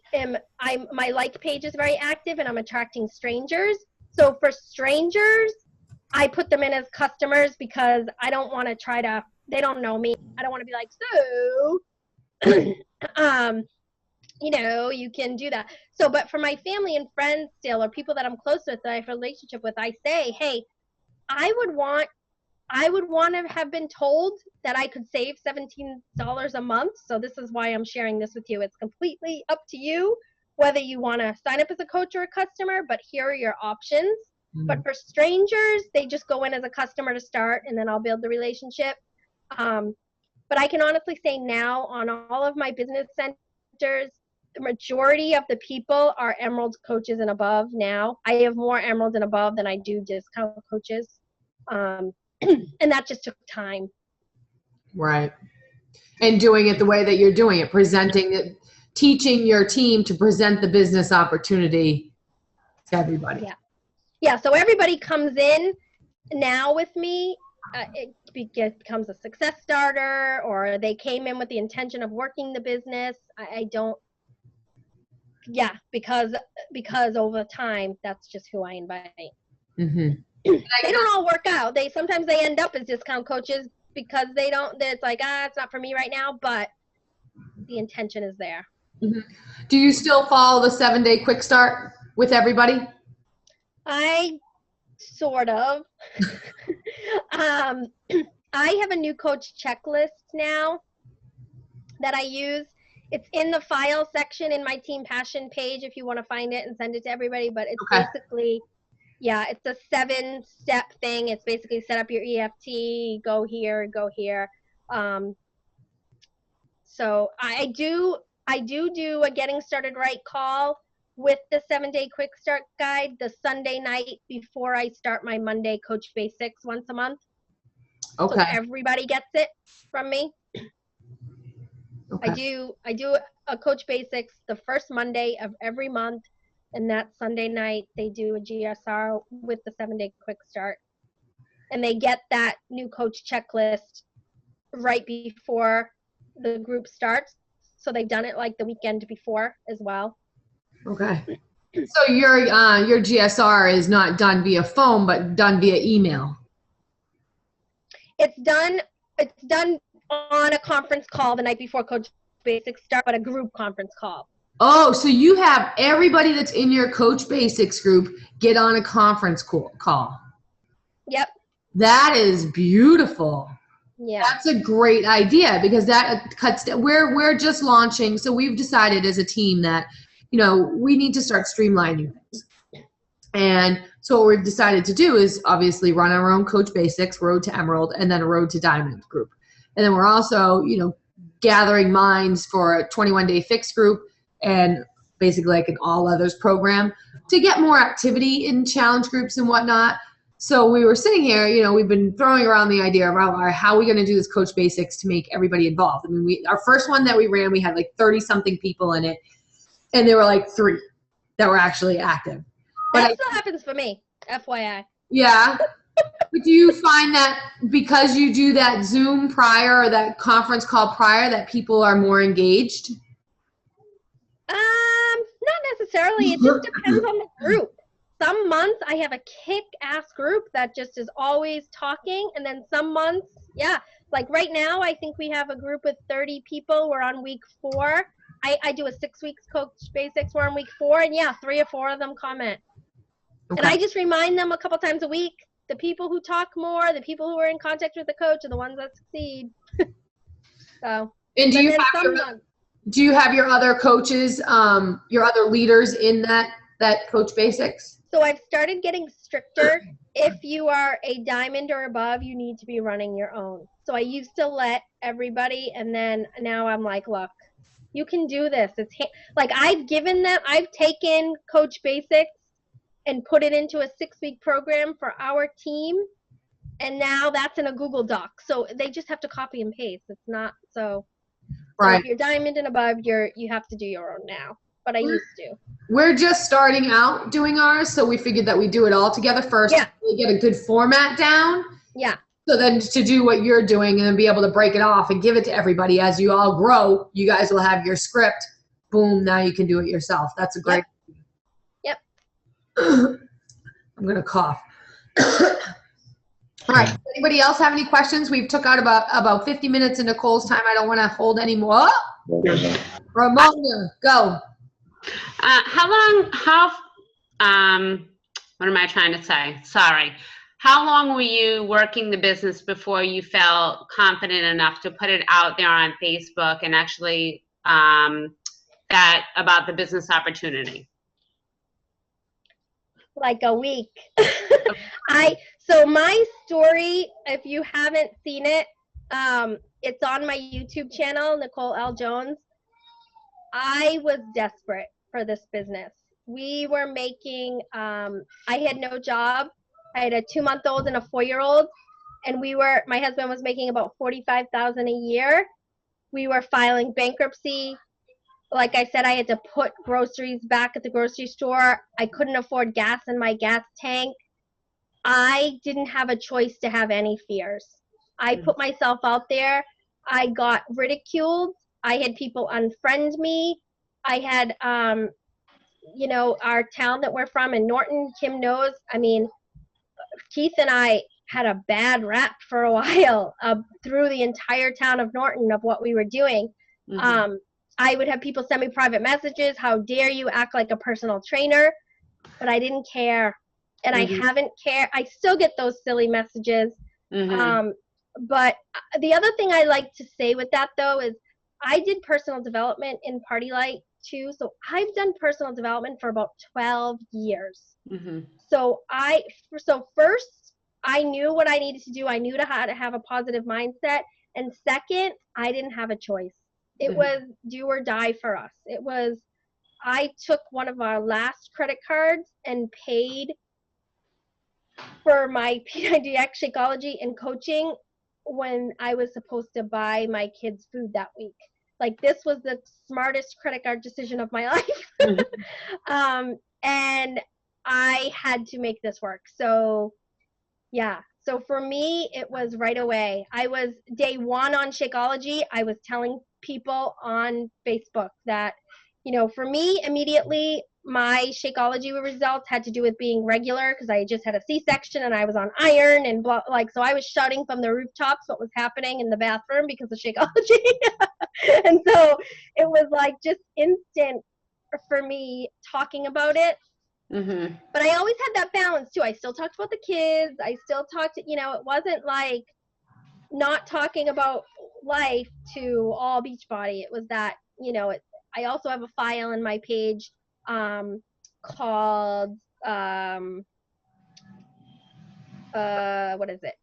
like page is very active, and I'm attracting strangers. So for strangers, I put them in as customers because I don't want to they don't know me. I don't want to be like, so, you can do that. So, but for my family and friends still, or people that I'm close with, that I have a relationship with, I say, hey, I would want to have been told that I could save $17 a month. So this is why I'm sharing this with you. It's completely up to you whether you want to sign up as a coach or a customer, but here are your options. Mm-hmm. But for strangers, they just go in as a customer to start, and then I'll build the relationship. But I can honestly say now on all of my business centers, the majority of the people are Emerald coaches and above now. I have more Emerald and above than I do discount coaches. And that just took time. Right. And doing it the way that you're doing it, presenting it, teaching your team to present the business opportunity to everybody. Yeah. Yeah. So everybody comes in now with me. It becomes a success starter, or they came in with the intention of working the business. I don't. Yeah, because over time, that's just who I invite. Mm-hmm. They don't all work out. Sometimes they end up as discount coaches because they don't. It's like, it's not for me right now, but the intention is there. Mm-hmm. Do you still follow the 7-day quick start with everybody? I sort of. I have a new coach checklist now that I use. It's in the file section in my Team Passion page if you want to find it and send it to everybody. But it's basically, it's a 7-step thing. It's basically set up your EFT, go here, go here. So I do a getting started right call with the 7-day quick start guide the Sunday night before I start my Monday Coach Basics once a month. Okay. So everybody gets it from me. Okay. I do a Coach Basics the first Monday of every month, and that Sunday night they do a GSR with the 7-day quick start. And they get that new coach checklist right before the group starts. So they've done it like the weekend before as well. Okay. So your GSR is not done via phone, but done via email. It's done on a conference call the night before Coach Basics start, but a group conference call. Oh, so you have everybody that's in your Coach Basics group get on a conference call. Yep. That is beautiful. Yeah. That's a great idea because that cuts down. We're just launching, so we've decided as a team that, we need to start streamlining things. And so what we've decided to do is obviously run our own Coach Basics, Road to Emerald, and then a Road to Diamond group. And then we're also, gathering minds for a 21-day fix group and basically like an all others program to get more activity in challenge groups and whatnot. So we were sitting here, we've been throwing around the idea around how are we going to do this Coach Basics to make everybody involved. I mean, our first one that we ran, we had like 30-something people in it, and there were like 3 that were actually active. But that still happens for me, FYI. Yeah. But do you find that because you do that Zoom prior or that conference call prior that people are more engaged? Not necessarily. It just depends on the group. Some months I have a kick-ass group that just is always talking, and then some months, like right now I think we have a group with 30 people. We're on week 4. I do a 6 weeks Coach Basics. We're on week 4, and 3 or 4 of them comment. Okay. And I just remind them a couple times a week, the people who talk more, the people who are in contact with the coach are the ones that succeed. So. And do you have your other coaches, your other leaders in that Coach Basics? So I've started getting stricter. If you are a diamond or above, you need to be running your own. So I used to let everybody, and then now I'm like, look, you can do this. It's like I've taken Coach Basics and put it into a 6-week program for our team, and now that's in a Google Doc. So they just have to copy and paste. It's not so. Right. So if you're diamond and above, you have to do your own now. But I used to. We're just starting out doing ours, so we figured that we do it all together first. Yeah. We get a good format down. Yeah. So then to do what you're doing and then be able to break it off and give it to everybody as you all grow, you guys will have your script. Boom, now you can do it yourself. That's a great. Yep. I'm going to cough. All right. Anybody else have any questions? We've took out about 50 minutes in Nicole's time. I don't want to hold any more. Ramona, go. What am I trying to say? Sorry. How long were you working the business before you felt confident enough to put it out there on Facebook and actually about the business opportunity? Like a week. So my story, if you haven't seen it, it's on my YouTube channel, Nicole L. Jones. I was desperate for this business. We were making, I had no job. I had a 2-month-old and a 4-year-old, and my husband was making about $45,000 a year. We were filing bankruptcy. Like I said, I had to put groceries back at the grocery store. I couldn't afford gas in my gas tank. I didn't have a choice to have any fears. I put myself out there. I got ridiculed. I had people unfriend me. I had, our town that we're from in Norton, Kim knows. I mean, Keith and I had a bad rap for a while through the entire town of Norton of what we were doing. Mm-hmm. I would have people send me private messages. How dare you act like a personal trainer? But I didn't care. And mm-hmm. I haven't cared. I still get those silly messages. Mm-hmm. But the other thing I like to say with that, though, is I did personal development in Party Light, too. So I've done personal development for about 12 years. Mm-hmm. So first, I knew what I needed to do. I knew how to have a positive mindset. And second, I didn't have a choice. It mm-hmm. was do or die for us. I took one of our last credit cards and paid for my PIDX Shakeology and coaching when I was supposed to buy my kids food that week. Like, this was the smartest credit card decision of my life. Mm-hmm. And I had to make this work. So, yeah. So for me, it was right away. I was day one on Shakeology. I was telling people on Facebook that, for me, immediately, my Shakeology results had to do with being regular because I just had a C-section and I was on iron and so I was shouting from the rooftops what was happening in the bathroom because of Shakeology. And so it was like just instant for me talking about it. Mm-hmm. But I always had that balance too. I still talked about the kids. I still talked, it wasn't like not talking about life to all Beachbody. It was that, I also have a file in my page called what is it?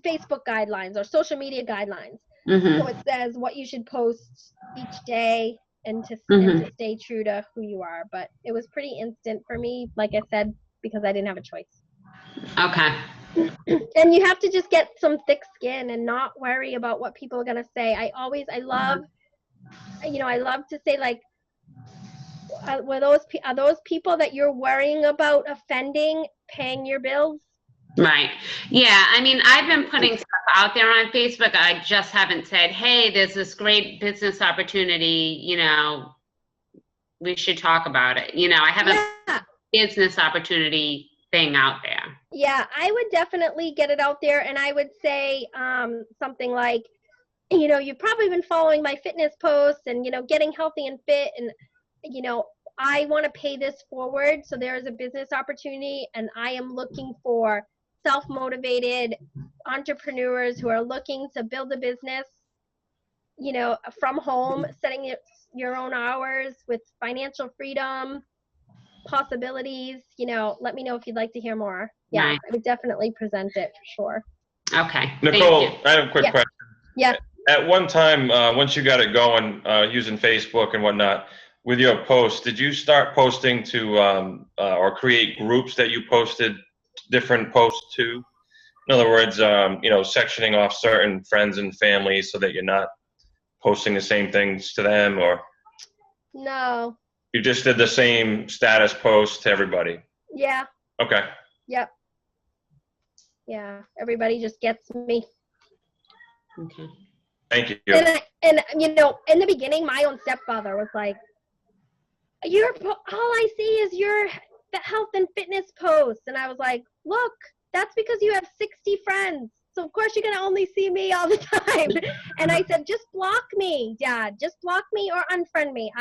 Facebook guidelines or social media guidelines. Mm-hmm. So it says what you should post each day and to stay true to who you are. But it was pretty instant for me, like I said, because I didn't have a choice. Okay. And you have to just get some thick skin and not worry about what people are gonna say. I love to say, like, are those people that you're worrying about offending paying your bills? Right. Yeah. I mean, I've been putting stuff out there on Facebook. I just haven't said, hey, there's this great business opportunity, we should talk about it. I have a business opportunity thing out there. Yeah, I would definitely get it out there. And I would say something like, you've probably been following my fitness posts and, getting healthy and fit. And, I want to pay this forward. So there is a business opportunity and I am looking for self-motivated entrepreneurs who are looking to build a business, from home, setting your own hours with financial freedom, possibilities. Let me know if you'd like to hear more. Yeah, right. I would definitely present it for sure. Okay. Nicole, I have a quick question. Yeah. At one time, once you got it going, using Facebook and whatnot, with your posts, did you start posting to or create groups that you posted different posts to? In other words, sectioning off certain friends and family so that you're not posting the same things to them, or? No. You just did the same status post to everybody? Yeah. Okay. Yep. Yeah, everybody just gets me. Okay. Thank you. And in the beginning, my own stepfather was like, all I see is your health and fitness posts. And I was like, look, that's because you have 60 friends. So of course you're going to only see me all the time. And I said, just block me, Dad. Just block me or unfriend me.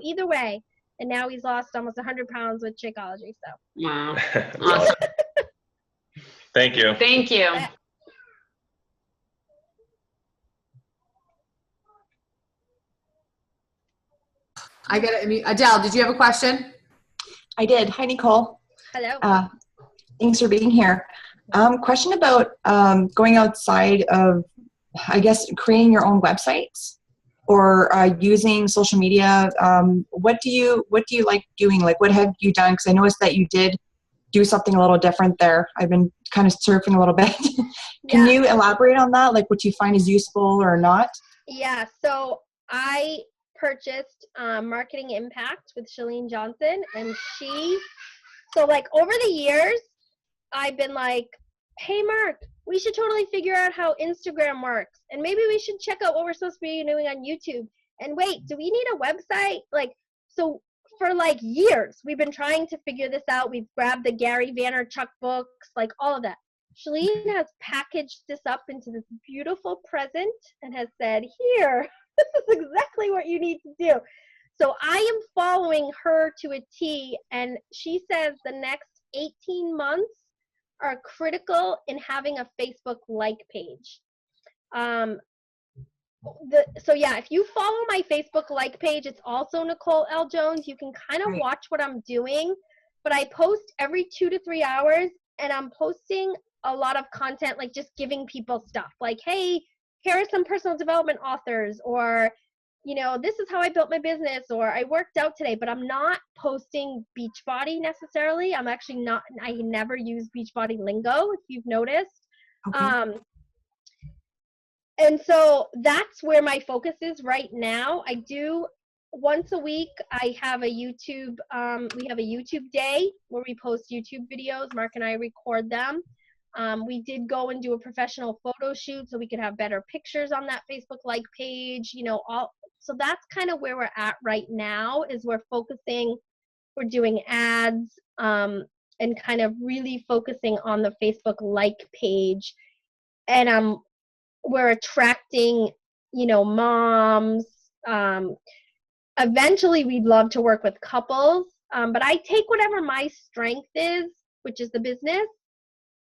Either way. And now he's lost almost 100 pounds with Shakeology. So. Wow. Awesome. Thank you. Thank you. I got it. Adele, did you have a question? I did. Hi, Nicole. Hello. Thanks for being here. Question about going outside of, I guess, creating your own websites or using social media? What do you like doing? Like, what have you done? Because I noticed that you did do something a little different there. I've been kind of surfing a little bit. Can you elaborate on that? Like what you find is useful or not? Yeah, so I purchased Marketing Impact with Shalene Johnson, and so like over the years, I've been like, hey, Mark, we should totally figure out how Instagram works, and maybe we should check out what we're supposed to be doing on YouTube. And wait, do we need a website? Like, so for like years, we've been trying to figure this out. We've grabbed the Gary Vaynerchuk books, like all of that. Shalene has packaged this up into this beautiful present and has said, here, this is exactly what you need to do. So I am following her to a T, and she says the next 18 months are critical in having a Facebook like page. So yeah, if you follow my Facebook like page, it's also Nicole L. Jones. You can kind of watch what I'm doing, but I post every 2 to 3 hours, and I'm posting a lot of content, like just giving people stuff like, hey, here are some personal development authors, or, you know, this is how I built my business, or I worked out today. But I'm not posting Beachbody necessarily. I'm actually not, I never use Beachbody lingo, if you've noticed. Okay. And so that's where my focus is right now. I do once a week, I have a YouTube, we have a YouTube day where we post YouTube videos. Mark and I record them. We did go and do a professional photo shoot so we could have better pictures on that Facebook like page, you know, so that's kind of where we're at right now, is we're doing ads, and kind of really focusing on the Facebook like page. And we're attracting, you know, moms. Eventually we'd love to work with couples, but I take whatever my strength is, which is the business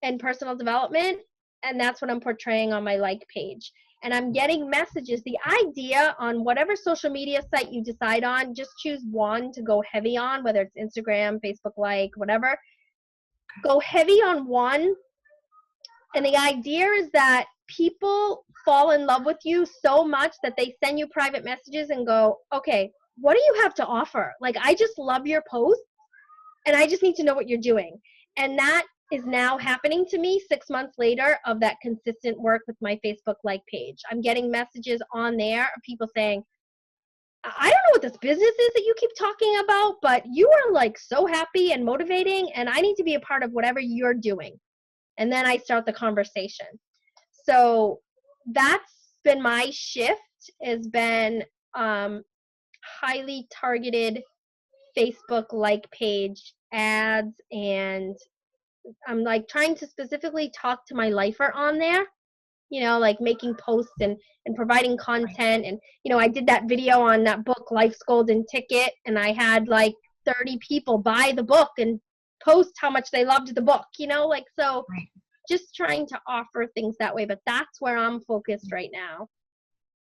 and personal development, and that's what I'm portraying on my like page. And I'm getting messages. The idea on whatever social media site you decide on, just choose one to go heavy on, whether it's Instagram, Facebook like, whatever. Go heavy on one. And the idea is that people fall in love with you so much that they send you private messages and go, okay, what do you have to offer? Like, I just love your posts, and I just need to know what you're doing. And that is now happening to me 6 months later of that consistent work with my Facebook like page. I'm getting messages on there of people saying, I don't know what this business is that you keep talking about, but you are like so happy and motivating, and I need to be a part of whatever you're doing. And then I start the conversation. So that's been my shift, has been highly targeted Facebook like page ads, and I'm like trying to specifically talk to my lifer on there, you know, like making posts and providing content. And, you know, I did that video on that book, Life's Golden Ticket, and I had like 30 people buy the book and post how much they loved the book, you know, like, so just trying to offer things that way. But that's where I'm focused right now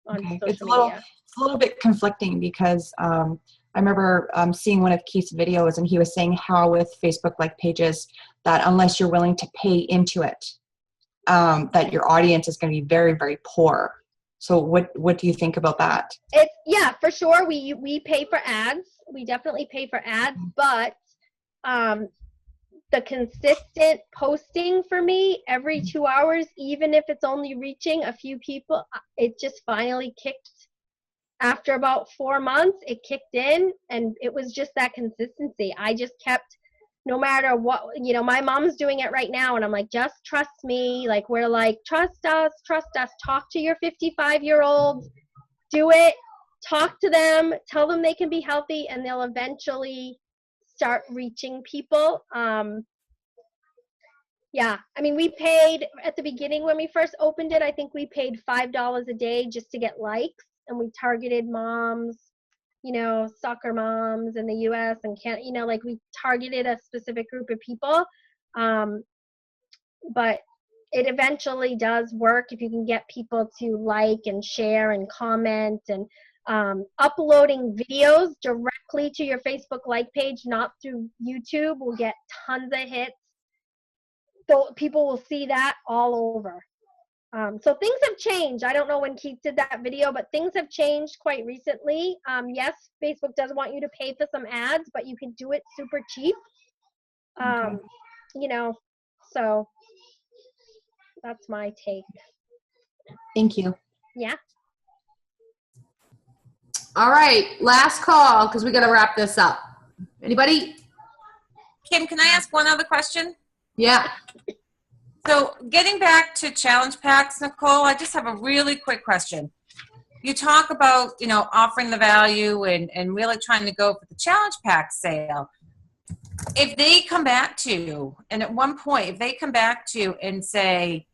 on social media. It's a little bit conflicting because I remember seeing one of Keith's videos, and he was saying how with Facebook like pages that unless you're willing to pay into it, that your audience is going to be very, very poor. So what do you think about that? Yeah, for sure. We pay for ads. We definitely pay for ads, but the consistent posting for me every 2 hours, even if it's only reaching a few people, it just finally kicked. After about 4 months, it kicked in, and it was just that consistency. I just kept, no matter what, you know, my mom's doing it right now, and I'm like, just trust me. Like, we're like, trust us, talk to your 55-year-olds, do it, talk to them, tell them they can be healthy, and they'll eventually start reaching people. Yeah, I mean, we paid at the beginning when we first opened it, I think we paid $5 a day just to get likes. And we targeted moms, you know, soccer moms in the US and can't, you know, like we targeted a specific group of people. But it eventually does work if you can get people to like and share and comment, and uploading videos directly to your Facebook like page, not through YouTube, will get tons of hits. So people will see that all over. So things have changed. I don't know when Keith did that video, but things have changed quite recently. Yes, Facebook does want you to pay for some ads, but you can do it super cheap. You know, so that's my take. Thank you. Yeah. All right, last call because we got to wrap this up. Anybody? Kim, can I ask one other question? Yeah. So getting back to challenge packs, Nicole, I just have a really quick question. You talk about, you know, offering the value and really trying to go for the challenge pack sale. If they come back to you, and at one point, if they come back to you and say,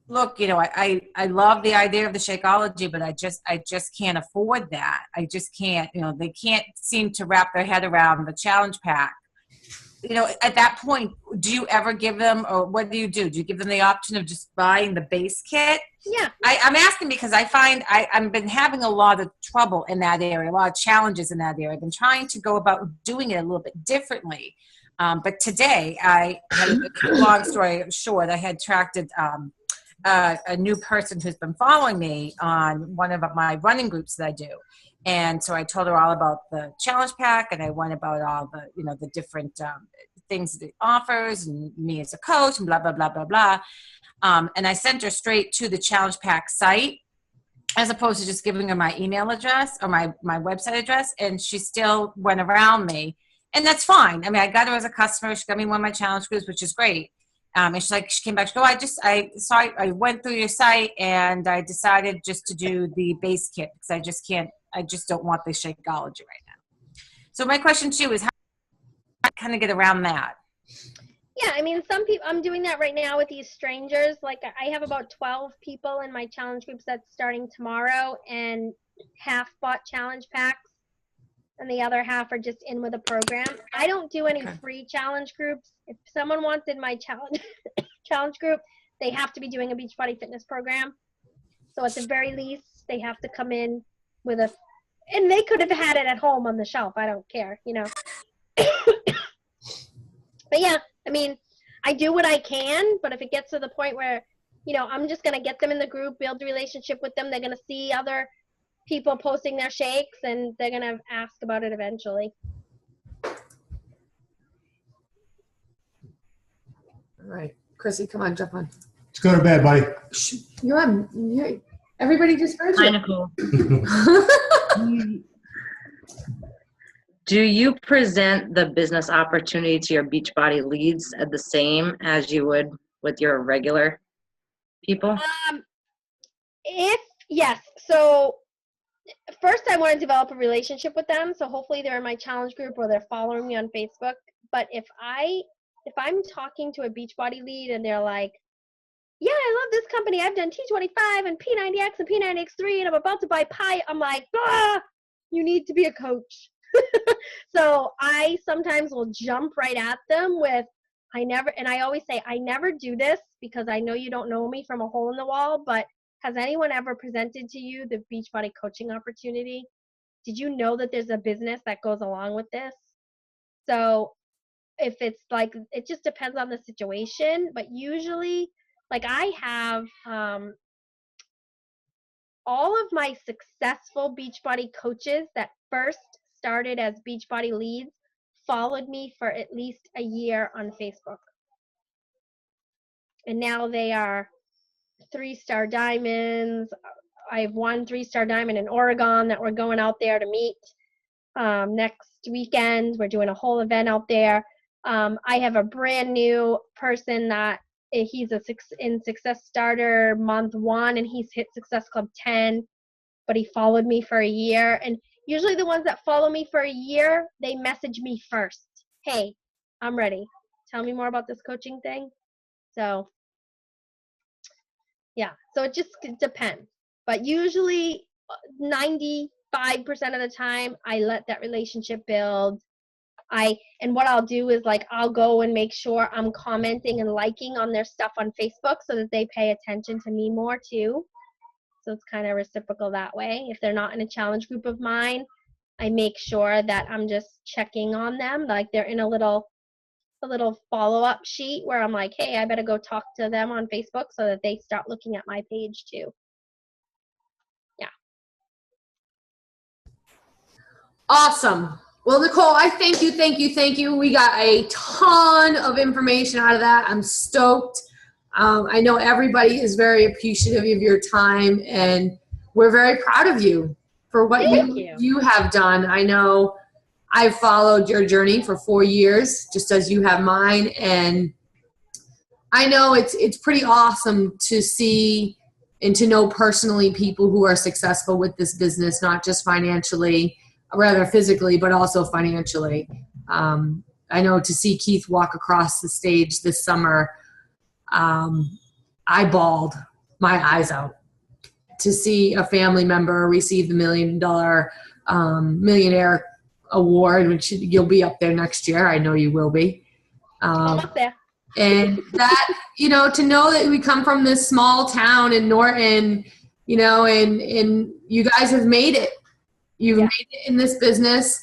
look, you know, I love the idea of the Shakeology, but I just can't afford that. I just can't, you know, they can't seem to wrap their head around the challenge pack. You know, at that point, do you ever give them, or what do? Do you give them the option of just buying the base kit? Yeah. I'm asking because I find I've been having a lot of trouble in that area, a lot of challenges in that area. I've been trying to go about doing it a little bit differently. But today, I had a long story short, I had attracted a new person who's been following me on one of my running groups that I do. And so I told her all about the challenge pack, and I went about all the, you know, the different things that it offers, and me as a coach, and blah, blah, blah, blah, blah. And I sent her straight to the challenge pack site, as opposed to just giving her my email address or my website address. And she still went around me, and that's fine. I mean, I got her as a customer. She got me one of my challenge groups, which is great. And she came back, she goes, I went through your site and I decided just to do the base kit because I just don't want the Shakeology right now. So my question to you is, how do I kind of get around that? Yeah, I mean, some people, I'm doing that right now with these strangers. Like, I have about 12 people in my challenge groups that's starting tomorrow, and half bought challenge packs, and the other half are just in with a program. I don't do any free challenge groups. If someone wants in my challenge group, they have to be doing a Beachbody fitness program. So at the very least, they have to come in with and they could have had it at home on the shelf. I don't care, you know. But yeah, I mean, I do what I can, but if it gets to the point where, you know, I'm just going to get them in the group, build a relationship with them, they're going to see other people posting their shakes, and they're going to ask about it eventually. All right. Chrissy, come on, jump on. Let's go to bed, buddy. Everybody just heard Hi, you. Nicole. Do you present the business opportunity to your Beachbody leads at the same as you would with your regular people? Yes. So first I want to develop a relationship with them. So hopefully they're in my challenge group or they're following me on Facebook. But if I'm talking to a Beachbody lead and they're like, yeah, I love this company. I've done T25 and P90X and P90X3 and I'm about to buy Pi. I'm like, you need to be a coach. So I sometimes will jump right at them with, I always say, I never do this because I know you don't know me from a hole in the wall, but has anyone ever presented to you the Beachbody coaching opportunity? Did you know that there's a business that goes along with this? So if it's like, it just depends on the situation, but usually, like I have all of my successful Beachbody coaches that first started as Beachbody leads followed me for at least a year on Facebook. And now they are 3-star diamonds. I have one 3-star diamond in Oregon that we're going out there to meet next weekend. We're doing a whole event out there. I have a brand new person that he's in Success Starter month 1 and he's hit Success Club 10, but he followed me for a year. And usually the ones that follow me for a year, they message me first. Hey, I'm ready. Tell me more about this coaching thing. So yeah, so it just depends. But usually 95% of the time, I let that relationship build. And what I'll do is like, I'll go and make sure I'm commenting and liking on their stuff on Facebook so that they pay attention to me more too. So it's kind of reciprocal that way. If they're not in a challenge group of mine, I make sure that I'm just checking on them. Like they're in a little a little follow-up sheet where I'm like, hey, I better go talk to them on Facebook so that they start looking at my page too. Yeah. Awesome. Well, Nicole, I thank you, thank you, thank you. We got a ton of information out of that. I'm stoked. I know everybody is very appreciative of your time, and we're very proud of you for what you have done. I know I've followed your journey for 4 years, just as you have mine, and I know it's pretty awesome to see and to know personally people who are successful with this business, not just financially, rather physically, but also financially. I know to see Keith walk across the stage this summer, I bawled my eyes out. To see a family member receive the $1 million millionaire award, which you'll be up there next year. I know you will be. Almost there. And that, to know that we come from this small town in Norton, and you guys have made it. You've made it in this business,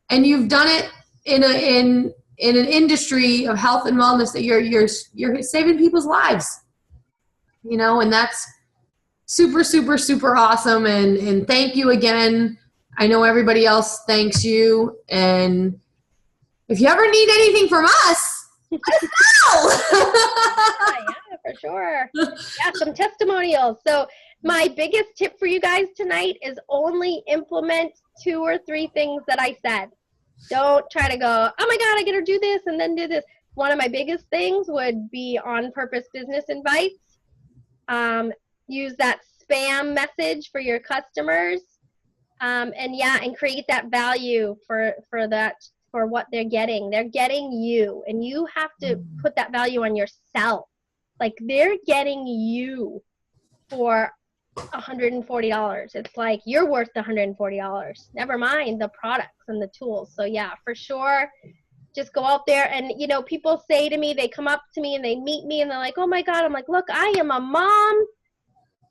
and you've done it in an industry of health and wellness that you're saving people's lives. And that's super, super, super awesome. And thank you again. I know everybody else thanks you. And if you ever need anything from us, let us know. Yeah, for sure. Yeah, some testimonials. So my biggest tip for you guys tonight is only implement 2 or 3 things that I said. Don't try to go, oh my God, I gotta do this and then do this. One of my biggest things would be on purpose business invites. Use that spam message for your customers. And create that value for what they're getting. They're getting you, and you have to put that value on yourself. Like, they're getting you for $140. It's like you're worth the $140. Never mind the products and the tools. So yeah, for sure, just go out there. And people say to me, they come up to me and they meet me and they're like, oh my God. I'm like, look, I am a mom.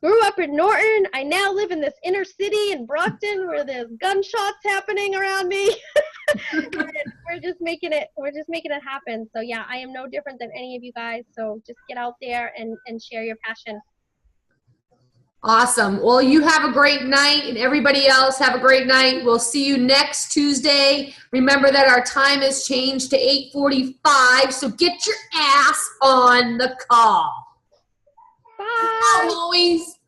Grew up in Norton. I now live in this inner city in Brockton where there's gunshots happening around me. And we're just making it happen. So yeah, I am no different than any of you guys. So just get out there and share your passion. Awesome. Well, you have a great night, and everybody else have a great night. We'll see you next Tuesday. Remember that our time has changed to 8:45, so get your ass on the call. Bye. Bye, Louise.